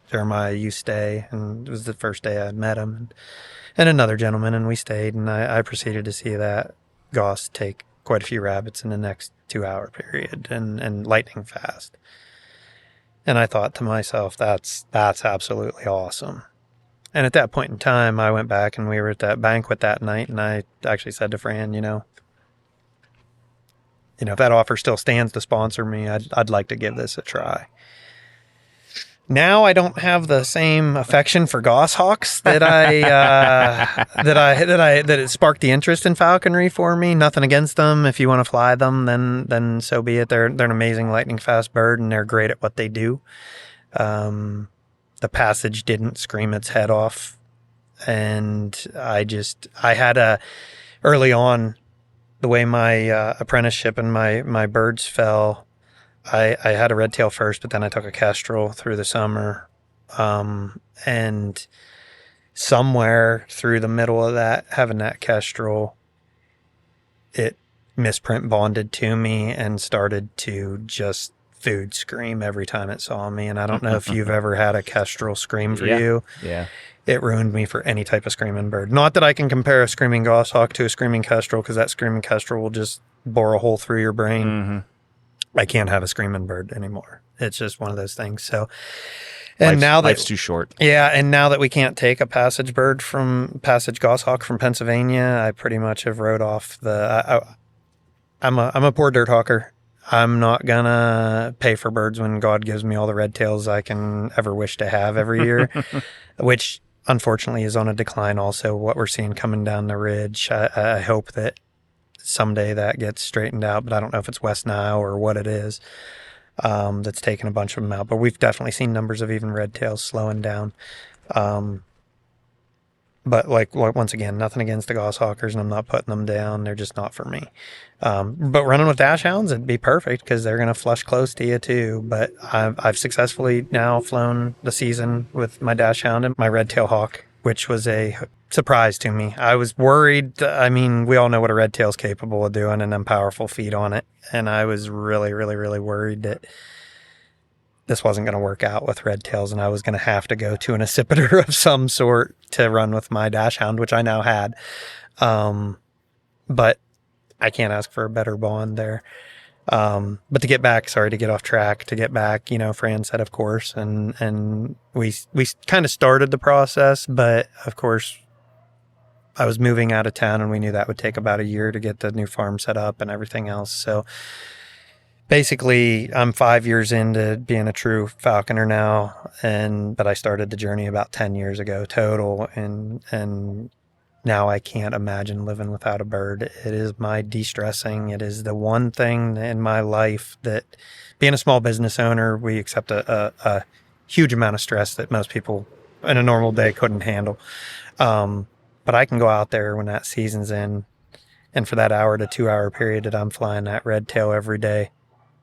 Jeremiah, you stay. And it was the first day I met him, and another gentleman, and we stayed, and I proceeded to see that goss take quite a few rabbits in the next 2-hour period, and lightning fast. And I thought to myself, that's absolutely awesome. And at that point in time, I went back, and we were at that banquet that night, and I actually said to Fran, if that offer still stands to sponsor me, I'd like to give this a try. Now I don't have the same affection for goshawks that that it sparked the interest in falconry for me. Nothing against them. If you want to fly them, then so be it. They're an amazing lightning fast bird, and they're great at what they do. The passage didn't scream its head off, and I had early on, the way my apprenticeship and my birds fell. I had a red tail first, but then I took a kestrel through the summer. And somewhere through the middle of that, having that kestrel, it misprint bonded to me and started to just food scream every time it saw me. And I don't know if you've ever had a kestrel scream for you. Yeah. It ruined me for any type of screaming bird. Not that I can compare a screaming goshawk to a screaming kestrel, because that screaming kestrel will just bore a hole through your brain. Mm-hmm. I can't have a screaming bird anymore. It's just one of those things. So, and life's too short. Yeah, and now that we can't take a passage goshawk from Pennsylvania, I pretty much have wrote off I'm a poor dirt hawker. I'm not gonna pay for birds when God gives me all the red tails I can ever wish to have every year, which unfortunately is on a decline. Also, what we're seeing coming down the ridge, I hope that someday that gets straightened out, but I don't know if it's West Nile or what it is that's taken a bunch of them out. But we've definitely seen numbers of even red tails slowing down. But once again, nothing against the goshawkers, and I'm not putting them down. They're just not for me. But running with dachshunds, it'd be perfect, because they're going to flush close to you too. But I've successfully now flown the season with my dachshund and my red tail hawk, which was a surprise to me. I was worried. I mean, we all know what a red tail's capable of doing, and them powerful feet on it. And I was really, really, really worried that this wasn't going to work out with red tails, and I was going to have to go to an accipiter of some sort to run with my dachshund, which I now had. But I can't ask for a better bond there. But to get back, Fran said, of course, and we kind of started the process, but of course I was moving out of town, and we knew that would take about a year to get the new farm set up and everything else. So basically I'm 5 years into being a true falconer now, but I started the journey about 10 years ago total. And now I can't imagine living without a bird. It is my de-stressing. It is the one thing in my life that, being a small business owner, we accept a huge amount of stress that most people in a normal day couldn't handle. But I can go out there when that season's in, and for that hour to 2 hour period that I'm flying that red tail every day,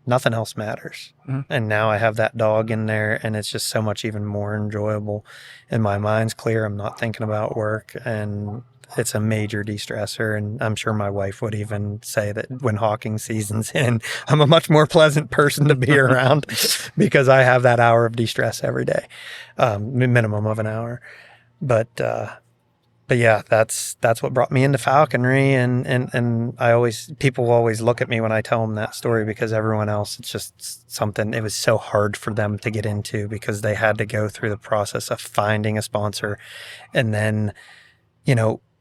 nothing else matters. Mm-hmm. And now I have that dog in there, and it's just so much even more enjoyable. And my mind's clear. I'm not thinking about work, and it's a major de-stressor, and I'm sure my wife would even say that when hawking season's in, I'm a much more pleasant person to be around because I have that hour of de-stress every day, minimum of an hour. But yeah, that's what brought me into falconry, and people always look at me when I tell them that story, because everyone else, it's just something, it was so hard for them to get into because they had to go through the process of finding a sponsor and then,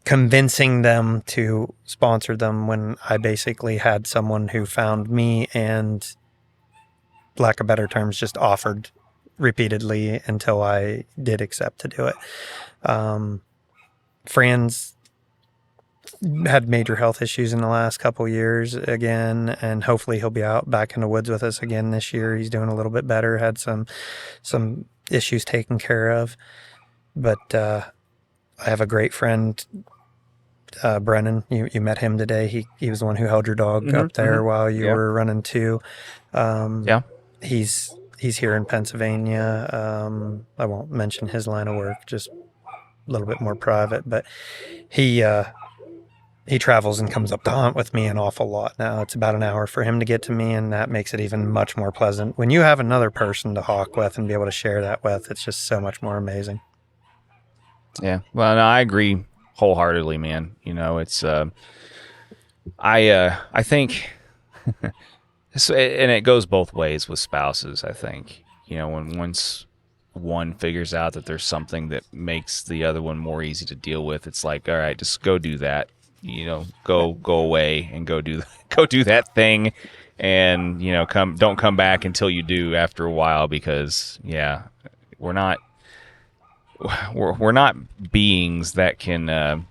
convincing them to sponsor them, when I basically had someone who found me and, lack of better terms, just offered repeatedly until I did accept to do it. Fran's had major health issues in the last couple years again, and hopefully he'll be out back in the woods with us again this year. He's doing a little bit better, had some issues taken care of. But I have a great friend, Brennan. You met him today. He was the one who held your dog up there while you were running too. He's here in Pennsylvania. I won't mention his line of work, just a little bit more private, but he travels and comes up to hunt with me an awful lot now. It's about an hour for him to get to me, and that makes it even much more pleasant. When you have another person to hawk with and be able to share that with, it's just so much more amazing. Yeah. Well, no, I agree wholeheartedly, man. It's I think and it goes both ways with spouses, I think. Once one figures out that there's something that makes the other one more easy to deal with, it's like, all right, just go do that. Go away and go do that thing, and don't come back until you do after a while, because we're not beings that can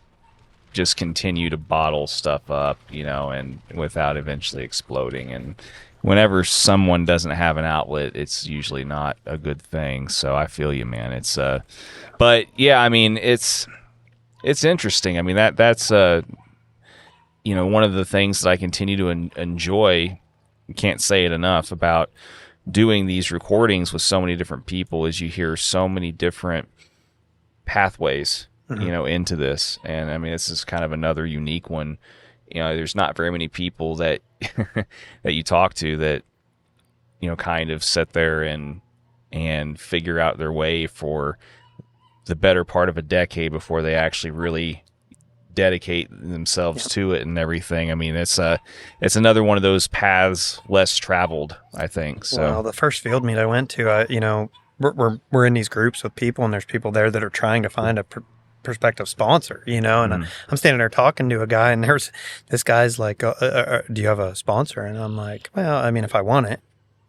just continue to bottle stuff up, and without eventually exploding. And whenever someone doesn't have an outlet, it's usually not a good thing. So I feel you, man. It's but yeah, I mean, it's interesting. I mean, that's one of the things that I continue to enjoy. Can't say it enough about doing these recordings with so many different people, is you hear so many different pathways, into this. And I mean, this is kind of another unique one. There's not very many people that that you talk to that, kind of sit there and figure out their way for the better part of a decade before they actually really dedicate themselves to it and everything. I mean, it's another one of those paths less traveled, I think. So, well, the first field meet I went to, we're in these groups with people, and there's people there that are trying to find a prospective sponsor, and I'm standing there talking to a guy, and there's this guy's like, do you have a sponsor? And I'm like, well, I mean, if I want it.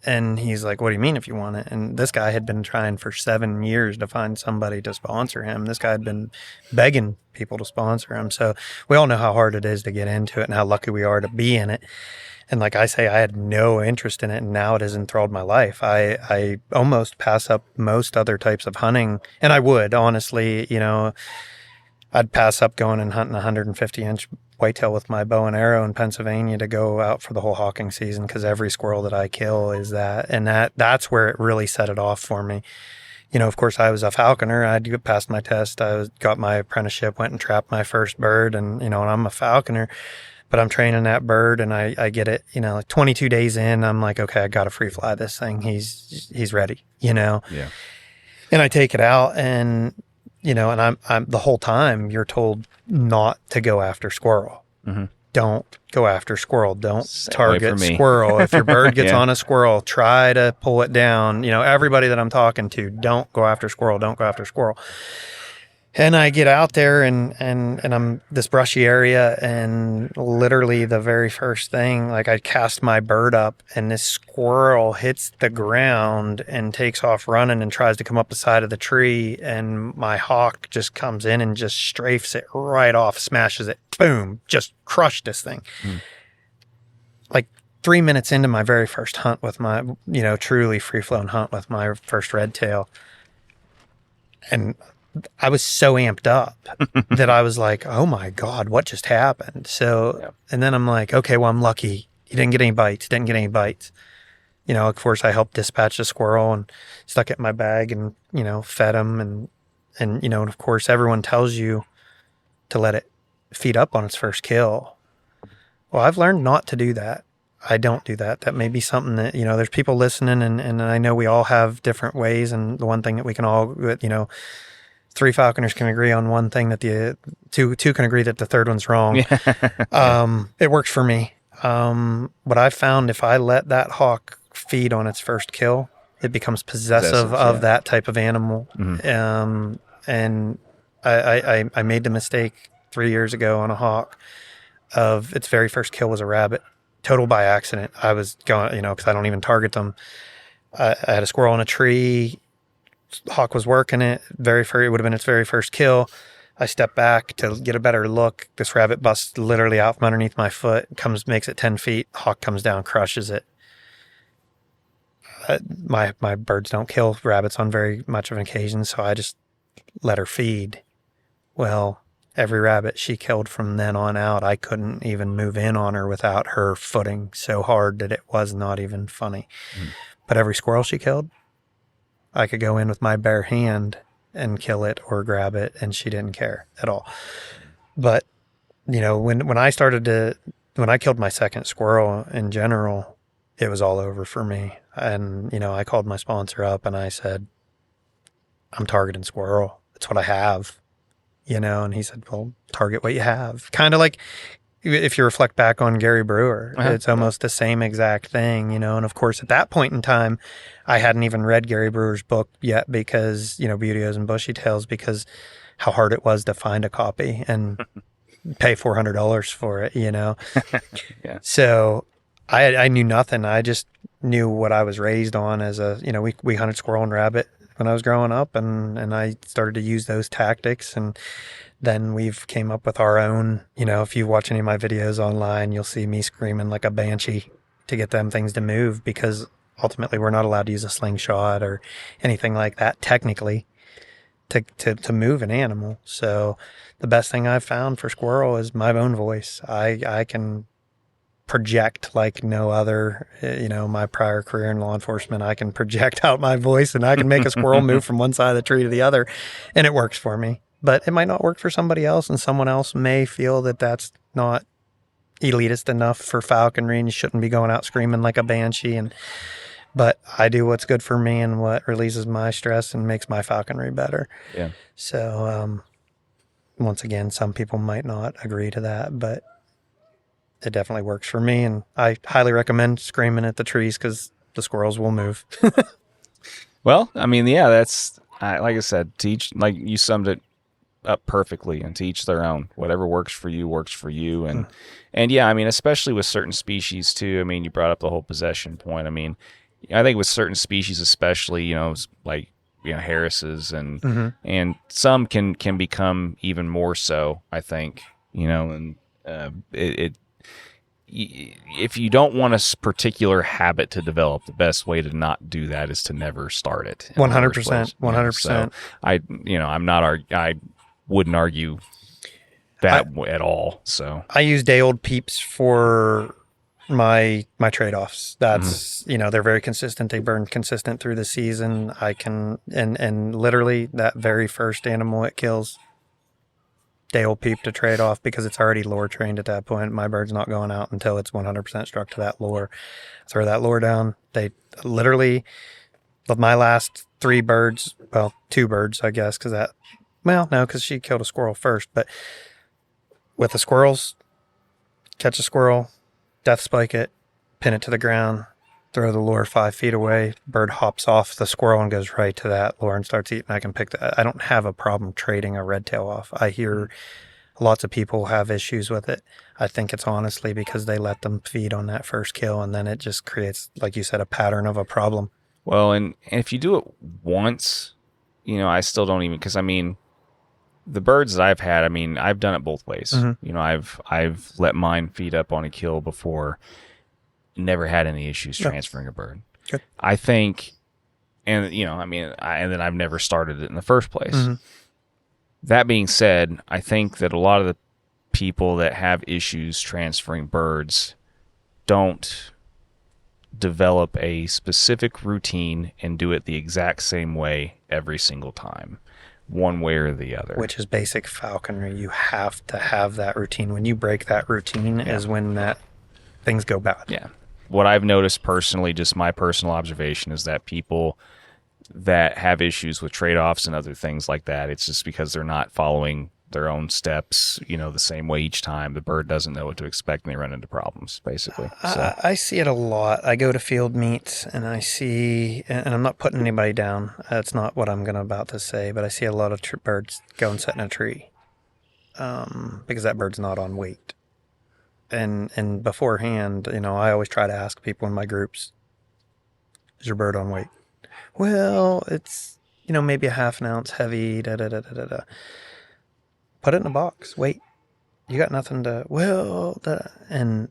And he's like, what do you mean if you want it? And this guy had been trying for 7 years to find somebody to sponsor him. This guy had been begging people to sponsor him. So we all know how hard it is to get into it and how lucky we are to be in it. And like I say, I had no interest in it, and now it has enthralled my life. I almost pass up most other types of hunting, and I would, honestly, I'd pass up going and hunting 150-inch whitetail with my bow and arrow in Pennsylvania to go out for the whole hawking season, because every squirrel that I kill is that. And that's where it really set it off for me. Of course, I was a falconer. I'd passed my test. Got my apprenticeship, went and trapped my first bird, and, and I'm a falconer. But I'm training that bird, and I get it, like 22 days in, I'm like, okay, I got to free fly this thing. He's ready, Yeah. And I take it out, and, and I'm the whole time you're told not to go after squirrel. Mm-hmm. Don't go after squirrel. Don't target squirrel. If your bird gets on a squirrel, try to pull it down. Everybody that I'm talking to, don't go after squirrel. Don't go after squirrel. And I get out there and I'm this brushy area, and literally the very first thing, like I cast my bird up, and this squirrel hits the ground and takes off running and tries to come up the side of the tree, and my hawk just comes in and just strafes it right off, smashes it, boom, just crushed this thing. Like 3 minutes into my very first hunt with my, truly free-flown hunt with my first red tail. And I was so amped up that I was like, oh my God, what just happened? So, and then I'm like, okay, well, I'm lucky. He didn't get any bites. Of course, I helped dispatch a squirrel and stuck it in my bag and, fed him. And of course, everyone tells you to let it feed up on its first kill. Well, I've learned not to do that. I don't do that. That may be something that, there's people listening, and I know we all have different ways. And the one thing that we can all, 3 falconers can agree on one thing, that the two can agree that the third one's wrong. It works for me. But I found if I let that hawk feed on its first kill, it becomes possessive of that type of animal. Mm-hmm. And I made the mistake 3 years ago on a hawk of its very first kill was a rabbit, total by accident. I was going, because I don't even target them. I had a squirrel in a tree. Hawk was working it. It would have been its very first kill. I stepped back to get a better look. This rabbit busts literally out from underneath my foot, makes it 10 feet. Hawk comes down, crushes it. My birds don't kill rabbits on very much of an occasion, so I just let her feed. Well, every rabbit she killed from then on out, I couldn't even move in on her without her footing so hard that it was not even funny. But every squirrel she killed, I could go in with my bare hand and kill it or grab it, and she didn't care at all. But, when I killed my second squirrel in general, it was all over for me. And, I called my sponsor up and I said, I'm targeting squirrel. It's what I have, and he said, well, target what you have. Kind of like if you reflect back on Gary Brewer, it's almost the same exact thing, and of course at that point in time, I hadn't even read Gary Brewer's book yet because, Beauty and Bushy Tails, because how hard it was to find a copy and pay $400 for it, Yeah. So I knew nothing. I just knew what I was raised on as we hunted squirrel and rabbit when I was growing up, and I started to use those tactics, and then we've came up with our own, if you watch any of my videos online, you'll see me screaming like a banshee to get them things to move, because ultimately we're not allowed to use a slingshot or anything like that technically to move an animal. So the best thing I've found for squirrel is my own voice. I can project like no other. My prior career in law enforcement, I can project out my voice and I can make a squirrel move from one side of the tree to the other, and it works for me. But it might not work for somebody else, and someone else may feel that that's not elitist enough for falconry and you shouldn't be going out screaming like a banshee. But I do what's good for me and what releases my stress and makes my falconry better. Yeah. So once again, some people might not agree to that, but it definitely works for me, and I highly recommend screaming at the trees because the squirrels will move. Well, that's like I said, like you summed it up perfectly, and to each their own. Whatever works for you, and yeah, especially with certain species too. You brought up the whole possession point. I think with certain species, especially, like Harris's and some can become even more so. I think and if you don't want a particular habit to develop, the best way to not do that is to never start it. 100%. 100%. So I wouldn't argue that at all. So I use day old peeps for my trade-offs. That's they're very consistent. They burn consistent through the season. I can and literally that very first animal it kills, day old peep to trade off, because it's already lure trained at that point. My bird's not going out until it's 100% struck to that lure. Throw that lure down. They literally, my last 3 birds, well, 2 birds, I guess, because she killed a squirrel first. But with the squirrels, catch a squirrel, death spike it, pin it to the ground, throw the lure 5 feet away, bird hops off the squirrel and goes right to that lure and starts eating. I can pick that. I don't have a problem trading a red tail off. I hear lots of people have issues with it. I think it's honestly because they let them feed on that first kill, and then it just creates, like you said, a pattern of a problem. Well, and if you do it once, I still don't even, because the birds that I've had, I've done it both ways. Mm-hmm. I've let mine feed up on a kill before. Never had any issues transferring a bird. Good. I think, and and then I've never started it in the first place. Mm-hmm. That being said, I think that a lot of the people that have issues transferring birds don't develop a specific routine and do it the exact same way every single time. one way or the other. Which is basic falconry. You have to have that routine. When you break that routine is when things go bad. Yeah. What I've noticed personally, just my personal observation, is that people that have issues with trade-offs and other things like that, it's just because they're not following their own steps, the same way each time. The bird doesn't know what to expect and they run into problems, basically. So. I see it a lot. I go to field meets and I see, and I'm not putting anybody down. That's not what I'm about to say, but I see a lot of birds go and sit in a tree because that bird's not on weight. And beforehand, I always try to ask people in my groups, is your bird on weight? Well, it's, maybe a half an ounce heavy, da-da-da-da-da-da. Put it in a box. Wait, you got nothing to, and,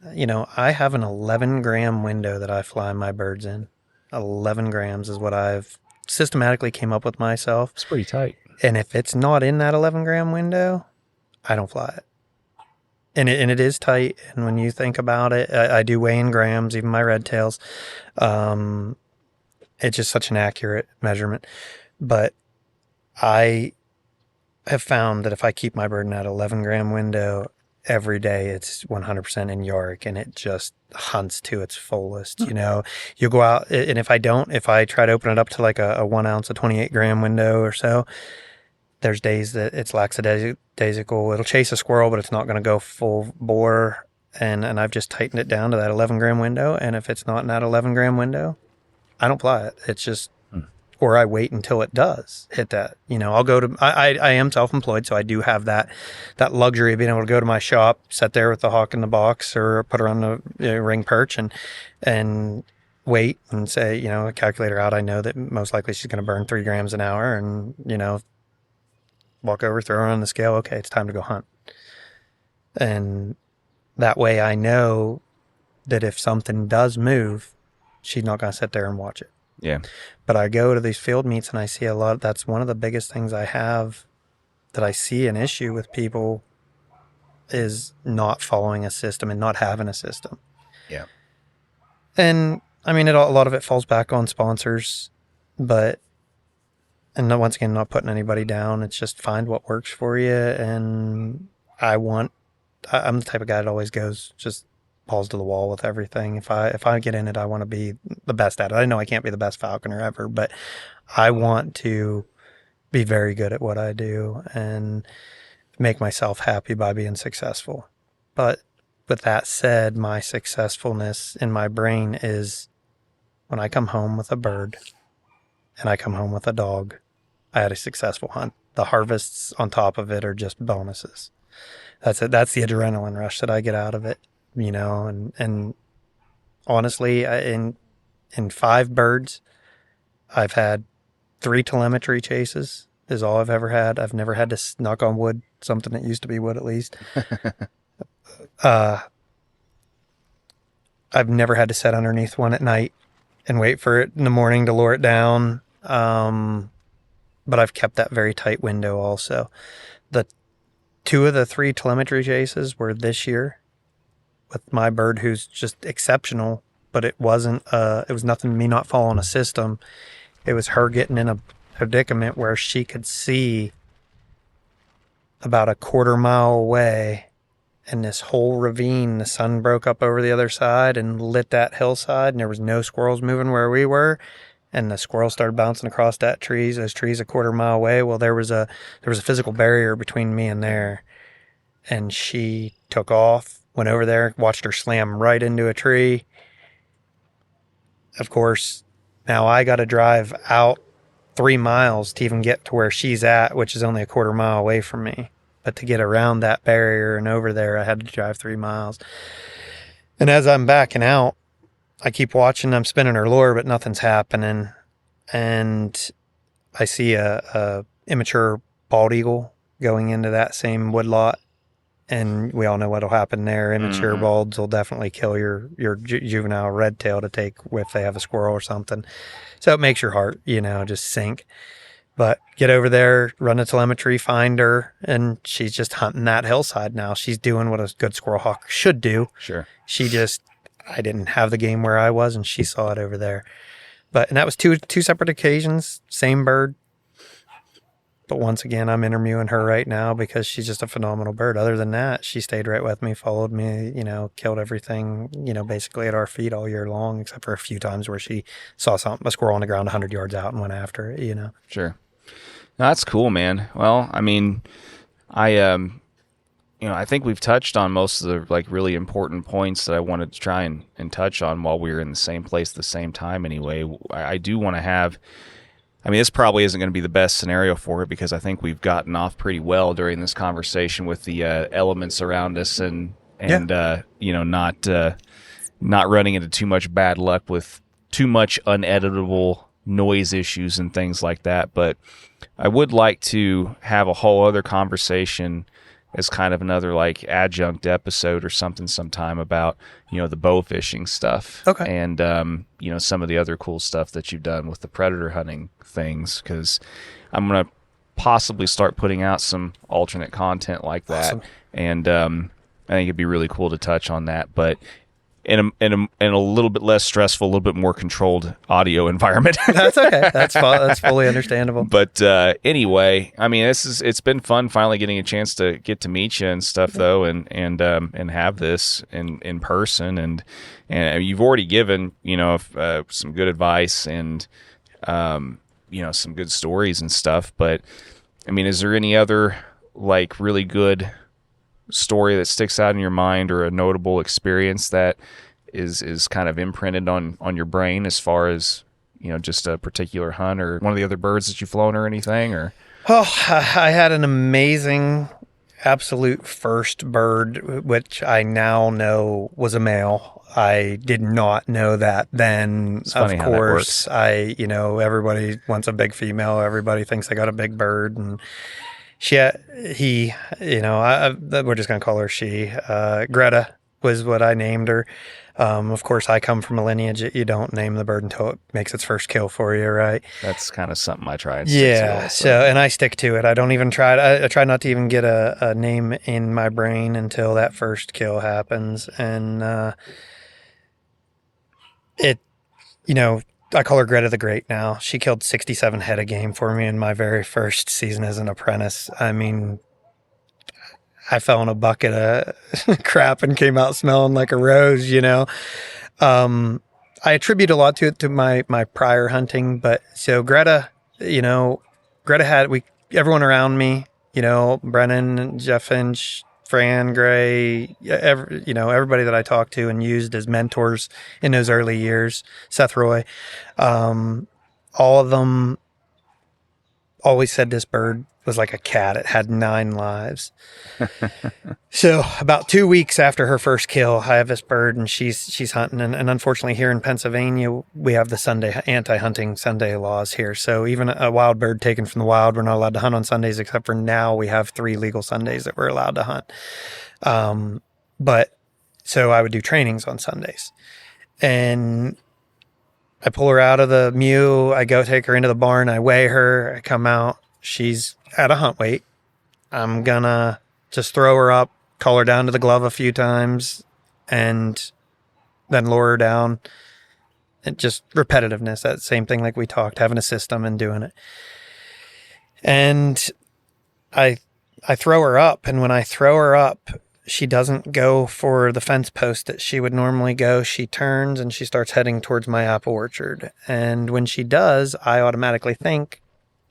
I have an 11-gram window that I fly my birds in. 11 grams is what I've systematically came up with myself. It's pretty tight. And if it's not in that 11-gram window, I don't fly it. And it is tight. And when you think about it, I do weigh in grams, even my red tails. It's just such an accurate measurement. But I have found that if I keep my bird in that 11-gram window every day, it's 100% in York, and it just hunts to its fullest. You go out, and if I try to open it up to like a 1 ounce, a 28-gram window or so, there's days that it's lackadaisical. It'll chase a squirrel, but it's not going to go full bore. And I've just tightened it down to that 11-gram window. And if it's not in that 11-gram window, I don't fly it. It's just, or I wait until it does hit that. I'll go to, I am self-employed, so I do have that luxury of being able to go to my shop, sit there with the hawk in the box, or put her on the ring perch and wait and say, calculate her out. I know that most likely she's going to burn 3 grams an hour, and, walk over, throw her on the scale. Okay, it's time to go hunt. And that way I know that if something does move, she's not going to sit there and watch it. Yeah. But I go to these field meets and I see a lot. That's one of the biggest things I have that I see an issue with people is not following a system and not having a system. Yeah. And I mean, a lot of it falls back on sponsors, and once again, not putting anybody down. It's just find what works for you. And I'm the type of guy that always goes just balls to the wall with everything. If I get in it, I want to be the best at it. I know I can't be the best falconer ever, but I want to be very good at what I do and make myself happy by being successful. But with that said, my successfulness in my brain is when I come home with a bird and I come home with a dog, I had a successful hunt. The harvests on top of it are just bonuses. That's it. That's the adrenaline rush that I get out of it, and honestly, in 5 birds, I've had 3 telemetry chases is all I've ever had. I've never had to knock on wood, something that used to be wood at least. I've never had to sit underneath one at night and wait for it in the morning to lure it down. But I've kept that very tight window also. The 2 of the 3 telemetry chases were this year with my bird, who's just exceptional, but it was nothing me not following a system. It was her getting in a predicament where she could see about a 1/4 mile away, and this whole ravine, the sun broke up over the other side and lit that hillside, and there was no squirrels moving where we were. And the squirrels started bouncing across those trees a 1/4 mile away. Well, there was a physical barrier between me and there. And she took off, went over there, watched her slam right into a tree. Of course, now I got to drive out 3 miles to even get to where she's at, which is only a 1/4 mile away from me. But to get around that barrier and over there, I had to drive 3 miles. And as I'm backing out, I keep watching, I'm spinning her lure, but nothing's happening. And I see a immature bald eagle going into that same woodlot. And we all know what'll happen there. Immature balds will definitely kill your juvenile red tail to take if they have a squirrel or something. So it makes your heart, just sink. But get over there, run the telemetry, find her, and she's just hunting that hillside now. She's doing what a good squirrel hawk should do. Sure. I didn't have the game where I was, and she saw it over there. And that was two separate occasions, same bird. But once again, I'm interviewing her right now because she's just a phenomenal bird. Other than that, she stayed right with me, followed me, killed everything, basically at our feet all year long, except for a few times where she saw a squirrel on the ground 100 yards out and went after it. Sure. No, that's cool, man. Well, I mean, I think we've touched on most of the like really important points that I wanted to try and touch on while we were in the same place at the same time anyway. I do want to have, this probably isn't going to be the best scenario for it because I think we've gotten off pretty well during this conversation with the elements around us and not running into too much bad luck with too much uneditable noise issues and things like that. But I would like to have a whole other conversation as kind of another like adjunct episode or something sometime about, the bow fishing stuff. Okay. And, some of the other cool stuff that you've done with the predator hunting things, because I'm going to possibly start putting out some alternate content like that. Awesome. And I think it'd be really cool to touch on that. But in a little bit less stressful, a little bit more controlled audio environment. That's okay. That's fully understandable. But anyway, it's been fun finally getting a chance to get to meet you and stuff though, and have this in person, and you've already given some good advice and some good stories and stuff. But is there any other like really good story that sticks out in your mind or a notable experience that is kind of imprinted on your brain as far as just a particular hunt or one of the other birds that you've flown or anything? Or I had an amazing absolute first bird, which I now know was a male. I did not know that then. It's funny of how that course, works. Everybody wants a big female. Everybody thinks I got a big bird, and we're just going to call her she. Greta was what I named her. Of course, I come from a lineage that you don't name the bird until it makes its first kill for you, right? That's kind of something I try and stick to. So, and I stick to it. I don't even try. I try not to even get a name in my brain until that first kill happens. And I call her Greta the Great now. She killed 67 head of game for me in my very first season as an apprentice. I fell in a bucket of crap and came out smelling like a rose, I attribute a lot to it to my prior hunting, but so Greta had everyone around me, Brennan, Jeff Finch, Fran Gray, everybody that I talked to and used as mentors in those early years, Seth Roy, all of them always said this bird was like a cat. It had 9 lives. So about 2 weeks after her first kill, I have this bird and she's hunting. And unfortunately here in Pennsylvania, we have the anti-hunting Sunday laws here. So even a wild bird taken from the wild, we're not allowed to hunt on Sundays, except for now we have 3 legal Sundays that we're allowed to hunt. But so I would do trainings on Sundays, and I pull her out of the mew. I go take her into the barn. I weigh her. I come out. She's at a hunt weight. I'm gonna just throw her up, call her down to the glove a few times, and then lower her down. And just repetitiveness, that same thing like we talked, having a system and doing it. And I throw her up, and when I throw her up, she doesn't go for the fence post that she would normally go. She turns and she starts heading towards my apple orchard. And when she does, I automatically think,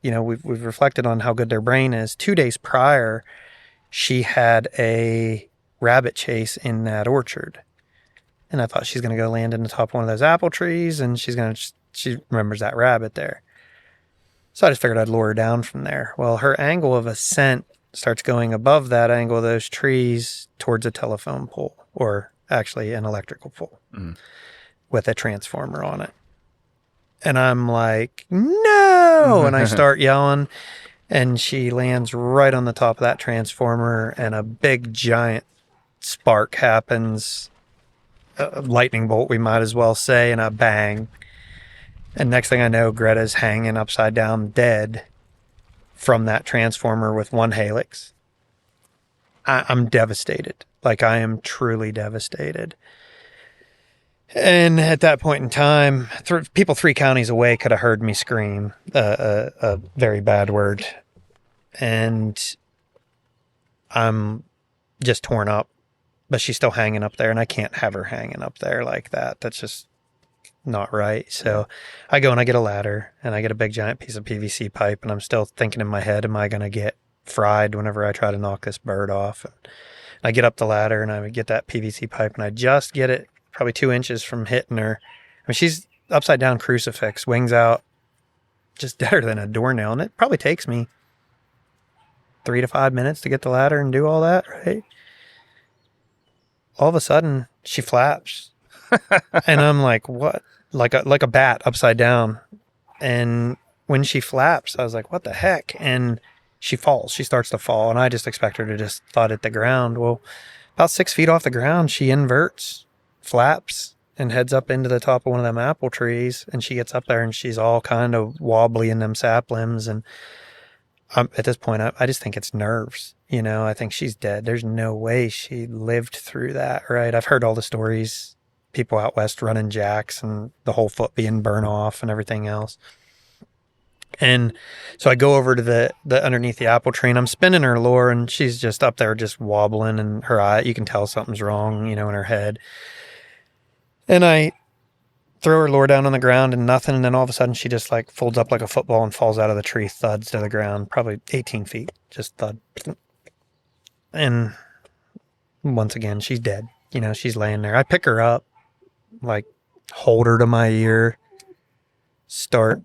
we've reflected on how good their brain is. 2 days prior, she had a rabbit chase in that orchard. And I thought she's going to go land in the top of one of those apple trees, and she remembers that rabbit there. So I just figured I'd lure her down from there. Well, her angle of ascent starts going above that angle of those trees towards a telephone pole, or actually an electrical pole with a transformer on it. And I'm like, no! And I start yelling, and she lands right on the top of that transformer, and a big giant spark happens. A lightning bolt, we might as well say, and a bang. And next thing I know, Greta's hanging upside down dead from that transformer with one helix. I'm devastated. Like, I am truly devastated. And at that point in time, people 3 counties away could have heard me scream a very bad word. and I'm just torn up, but she's still hanging up there, and I can't have her hanging up there like that. That's just not right. So I go and I get a ladder, and I get a big giant piece of PVC pipe, and I'm still thinking in my head, am I going to get fried whenever I try to knock this bird off? And I get up the ladder, and I would get that PVC pipe, and I just get it probably 2 inches from hitting her. I mean, she's upside down crucifix, wings out, just deader than a doornail. And it probably takes me 3 to 5 minutes to get the ladder and do all that, right? All of a sudden, she flaps. And I'm like, what? Like a bat upside down. And when she flaps, I was like, what the heck? And she falls. She starts to fall. And I just expect her to just thud at the ground. Well, about 6 feet off the ground, she inverts, flaps, and heads up into the top of one of them apple trees. And she gets up there, and she's all kind of wobbly in them sap limbs. And at this point, I just think it's nerves. You know, I think she's dead. There's no way she lived through that, right? I've heard all the stories, people out west running jacks and the whole foot being burnt off and everything else. And so I go over to the underneath the apple tree, and I'm spinning her lure, and she's just up there just wobbling, and her eye, you can tell something's wrong, you know, in her head. And I throw her lure down on the ground and nothing, and then all of a sudden she just like folds up like a football and falls out of the tree, thuds to the ground, probably 18 feet, just thud. And once again, she's dead. You know, she's laying there. I pick her up, like hold her to my ear, start,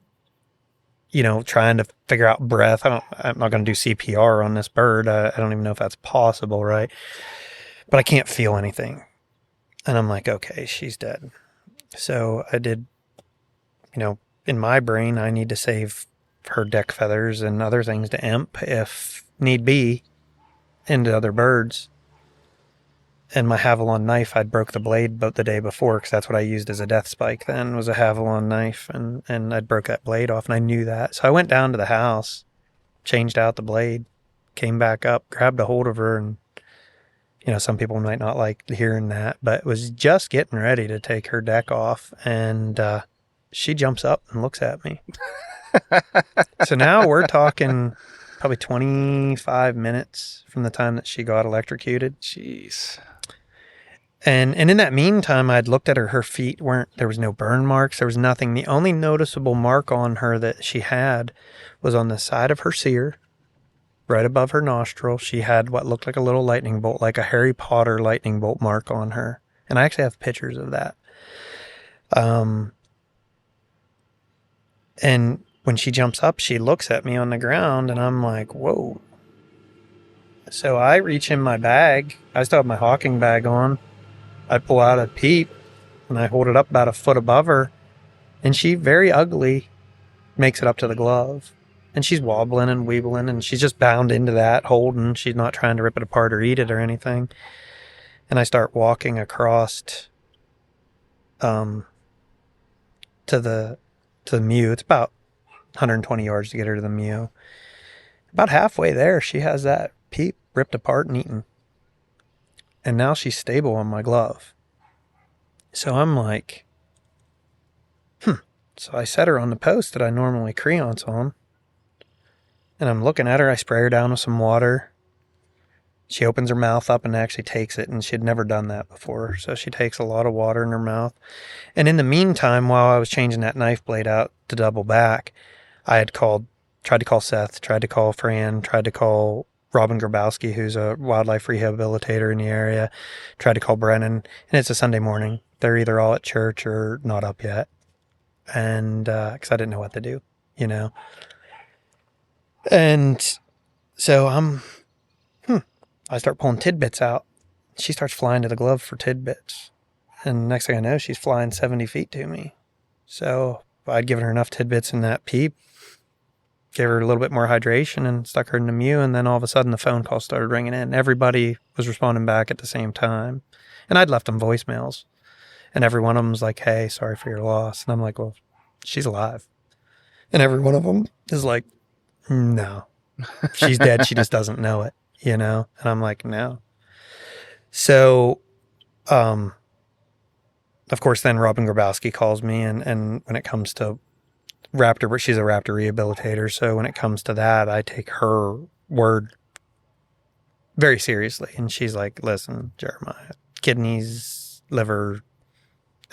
you know, trying to figure out breath. I'm not going to do CPR on this bird. I don't even know if that's possible, right? But I can't feel anything. And I'm like, okay, she's dead. So I did, you know, in my brain, I need to save her deck feathers and other things to imp if need be into other birds. And my Havalon knife, I'd broke the blade the day before, because that's what I used as a death spike then, was a Havalon knife. And I'd broke that blade off, and I knew that. So I went down to the house, changed out the blade, came back up, grabbed a hold of her, and, you know, some people might not like hearing that, but was just getting ready to take her deck off. And she jumps up and looks at me. So now we're talking probably 25 minutes from the time that she got electrocuted. Jeez. And in that meantime, I'd looked at her. Her feet there was no burn marks. There was nothing. The only noticeable mark on her that she had was on the side of her sear, right above her nostril. She had what looked like a little lightning bolt, like a Harry Potter lightning bolt mark on her. And I actually have pictures of that. And when she jumps up, she looks at me on the ground, and I'm like, whoa. So I reach in my bag. I still have my hawking bag on. I pull out a peep, and I hold it up about a foot above her, and she very ugly makes it up to the glove. And she's wobbling and weebling, and she's just bound into that, holding. She's not trying to rip it apart or eat it or anything. And I start walking across to the mew. It's about 120 yards to get her to the mew. About halfway there, she has that peep ripped apart and eaten. And now she's stable on my glove. So I'm like, So I set her on the post that I normally creance on. And I'm looking at her. I spray her down with some water. She opens her mouth up and actually takes it. And she had never done that before. So she takes a lot of water in her mouth. And in the meantime, while I was changing that knife blade out to double back, I had tried to call Seth, tried to call Fran, tried to call Robin Grabowski, who's a wildlife rehabilitator in the area, tried to call Brennan. And it's a Sunday morning. They're either all at church or not up yet. And because I didn't know what to do, you know. And so I start pulling tidbits out. She starts flying to the glove for tidbits. And next thing I know, she's flying 70 feet to me. So I'd given her enough tidbits in that peep, gave her a little bit more hydration, and stuck her in the mew. And then all of a sudden the phone call started ringing in. Everybody was responding back at the same time. And I'd left them voicemails. And every one of them was like, hey, sorry for your loss. And I'm like, well, she's alive. And every one of them is like, no, she's dead. She just doesn't know it, you know? And I'm like, no. So, of course, then Robin Grabowski calls me, and when it comes to raptor, she's a raptor rehabilitator. So when it comes to that, I take her word very seriously. And she's like, listen, Jeremiah, kidneys, liver,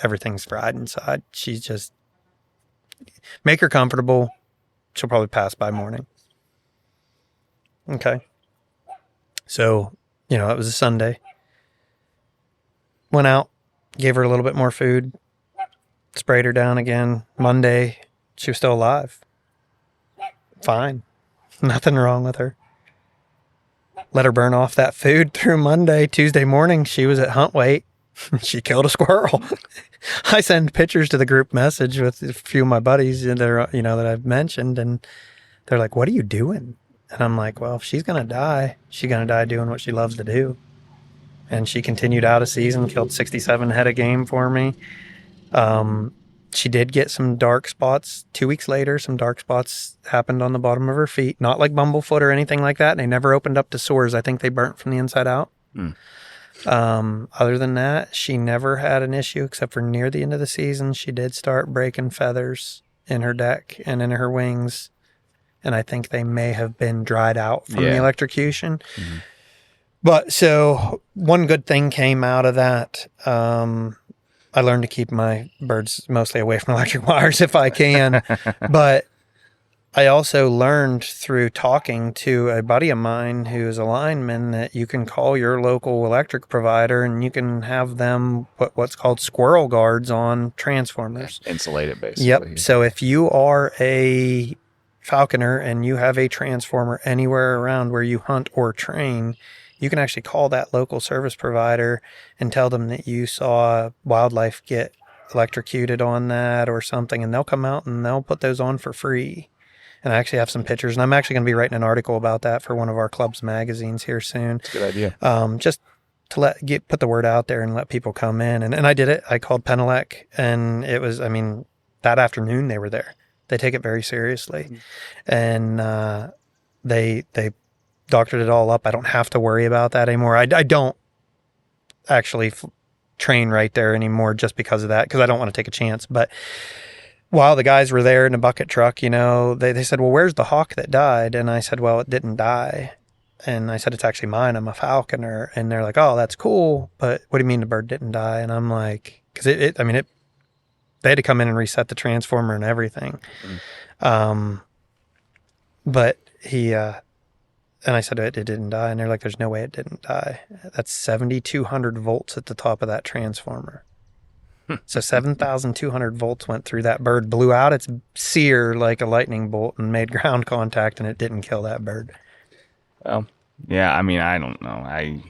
everything's fried inside. She's just, make her comfortable. She'll probably pass by morning. Okay. So, it was a Sunday. Went out, gave her a little bit more food, sprayed her down again. Monday, she was still alive. Fine. Nothing wrong with her. Let her burn off that food through Monday. Tuesday morning, she was at hunt weight. She killed a squirrel. I send pictures to the group message with a few of my buddies that are, that I've mentioned, and they're like, what are you doing? And I'm like, well, if she's going to die, she's going to die doing what she loves to do. And she continued out a season, killed 67 head of game for me. She did get some dark spots. 2 weeks later, some dark spots happened on the bottom of her feet. Not like bumblefoot or anything like that. They never opened up to sores. I think they burnt from the inside out. Other than that, she never had an issue except for near the end of the season. She did start breaking feathers in her deck and in her wings. And I think they may have been dried out from the electrocution. Mm-hmm. But so one good thing came out of that. I learned to keep my birds mostly away from electric wires if I can. But I also learned through talking to a buddy of mine who is a lineman that you can call your local electric provider and you can have them put what's called squirrel guards on transformers. Insulate it, basically. Yep. So if you are a falconer and you have a transformer anywhere around where you hunt or train, you can actually call that local service provider and tell them that you saw wildlife get electrocuted on that or something, and they'll come out and they'll put those on for free. And I actually have some pictures, and I'm actually going to be writing an article about that for one of our club's magazines here soon. That's a good idea. Just to put the word out there and let people come in. And I did it. I called Penelec, and it was, that afternoon they were there. They take it very seriously. And they doctored it all up. I don't have to worry about that anymore. I don't actually train right there anymore just because of that, because I don't want to take a chance. But while the guys were there in a bucket truck, they said, well, where's the hawk that died? And I said, well, it didn't die. And I said, it's actually mine. I'm a falconer. And they're like, oh, that's cool. But what do you mean the bird didn't die? And I'm like, because they had to come in and reset the transformer and everything. But he, and I said, it didn't die. And they're like, there's no way it didn't die. That's 7,200 volts at the top of that transformer. So 7,200 volts went through that bird, blew out its sear like a lightning bolt and made ground contact, and it didn't kill that bird. Well, yeah, I don't know.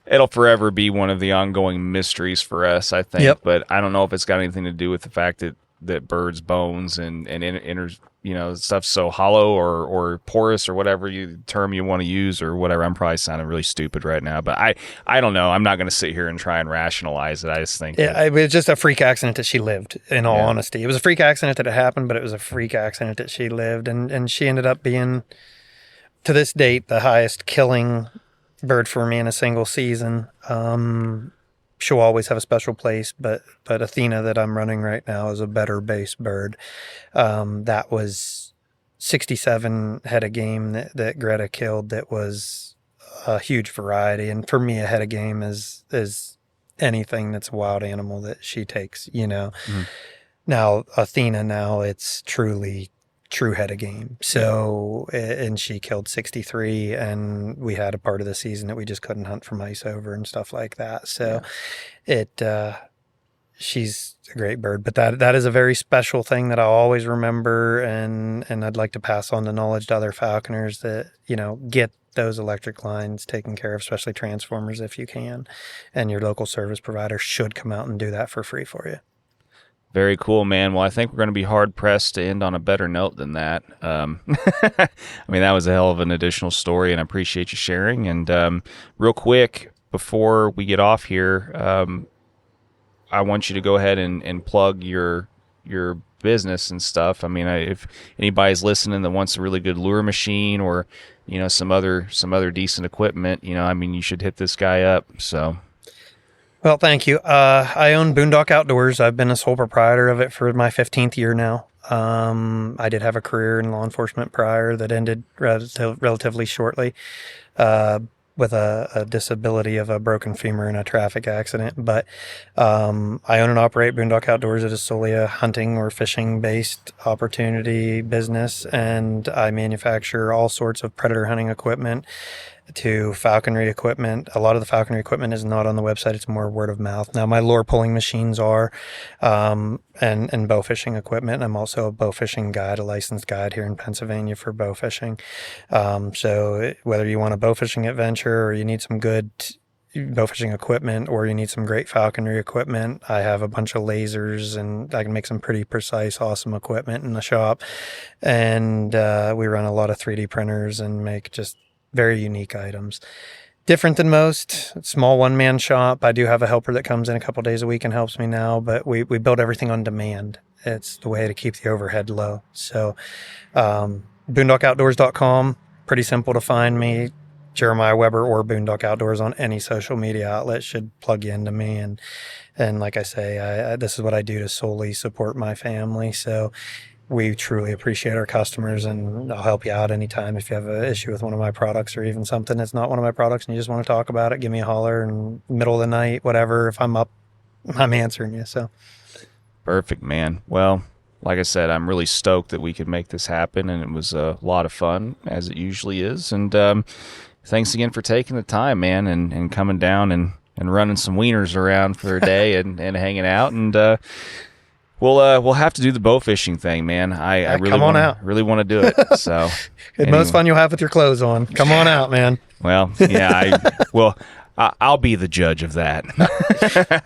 It'll forever be one of the ongoing mysteries for us, I think. Yep. But I don't know if it's got anything to do with the fact that birds' bones and stuff's so hollow or porous or whatever term you want to use or whatever. I'm probably sounding really stupid right now, but I don't know. I'm not going to sit here and try and rationalize it. I just think it was just a freak accident that she lived, in all honesty. It was a freak accident that it happened, but it was a freak accident that she lived, and she ended up being, to this date, the highest killing bird for me in a single season. She'll always have a special place, but Athena that I'm running right now is a better base bird. That was 67 head of game that Greta killed. That was a huge variety. And for me, a head of game is anything that's a wild animal that she takes, Mm-hmm. Now, Athena, it's truly true head of game. So, and she killed 63, and we had a part of the season that we just couldn't hunt for mice over and stuff like that. So she's a great bird, but that is a very special thing that I'll always remember. And I'd like to pass on the knowledge to other falconers that, get those electric lines taken care of, especially transformers if you can, and your local service provider should come out and do that for free for you. Very cool, man. Well, I think we're going to be hard-pressed to end on a better note than that. That was a hell of an additional story, and I appreciate you sharing. And real quick, before we get off here, I want you to go ahead and plug your business and stuff. If anybody's listening that wants a really good lure machine or, some other decent equipment, you should hit this guy up, so... Well, thank you. I own Boondock Outdoors. I've been a sole proprietor of it for my 15th year now. I did have a career in law enforcement prior that ended relatively shortly with a disability of a broken femur in a traffic accident. But I own and operate Boondock Outdoors. It is solely a hunting or fishing-based opportunity business, and I manufacture all sorts of predator hunting equipment to falconry equipment. A lot of the falconry equipment is not on the website. It's more word of mouth. Now, my lure pulling machines are, and bow fishing equipment. I'm also a bow fishing guide, a licensed guide here in Pennsylvania for bow fishing. So whether you want a bow fishing adventure or you need some good bow fishing equipment or you need some great falconry equipment, I have a bunch of lasers and I can make some pretty precise, awesome equipment in the shop. And we run a lot of 3D printers and make just very unique items. Different than most. Small one-man shop. I do have a helper that comes in a couple days a week and helps me now, but we build everything on demand. It's the way to keep the overhead low. So boondockoutdoors.com, pretty simple to find me. Jeremiah Weber or Boondock Outdoors on any social media outlet should plug you into me. And like I say, this is what I do to solely support my family. So we truly appreciate our customers, and I'll help you out anytime if you have an issue with one of my products or even something that's not one of my products and you just want to talk about it. Give me a holler, and middle of the night, whatever. If I'm up, I'm answering you. So Perfect, man. Well, like I said, I'm really stoked that we could make this happen, and it was a lot of fun, as it usually is. And thanks again for taking the time, man, and coming down and running some wieners around for a day and hanging out. And we'll have to do the bow fishing thing, man. I really come on out. Really want to do it. So the most fun you'll have with your clothes on. Come on out, man. Well, yeah, I'll be the judge of that.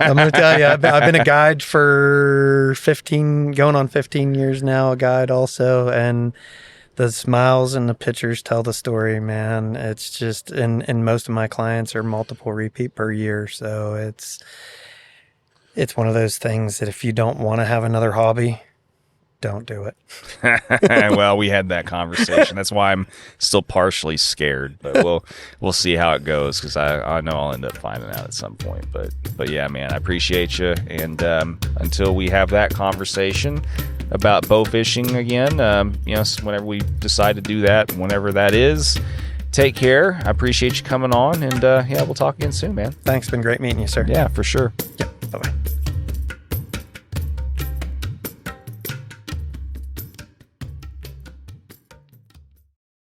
I'm going to tell you, I've been a guide for 15 years now, a guide also, and the smiles and the pictures tell the story, man. It's just, and most of my clients are multiple repeat per year, so it's one of those things that if you don't want to have another hobby, don't do it. Well, we had that conversation. That's why I'm still partially scared, but we'll see how it goes, because I know I'll end up finding out at some point. But yeah, man, I appreciate you. And until we have that conversation about bow fishing again, whenever we decide to do that, whenever that is, take care. I appreciate you coming on, and we'll talk again soon, man. Thanks. Been great meeting you, sir. Yeah, for sure. Yep.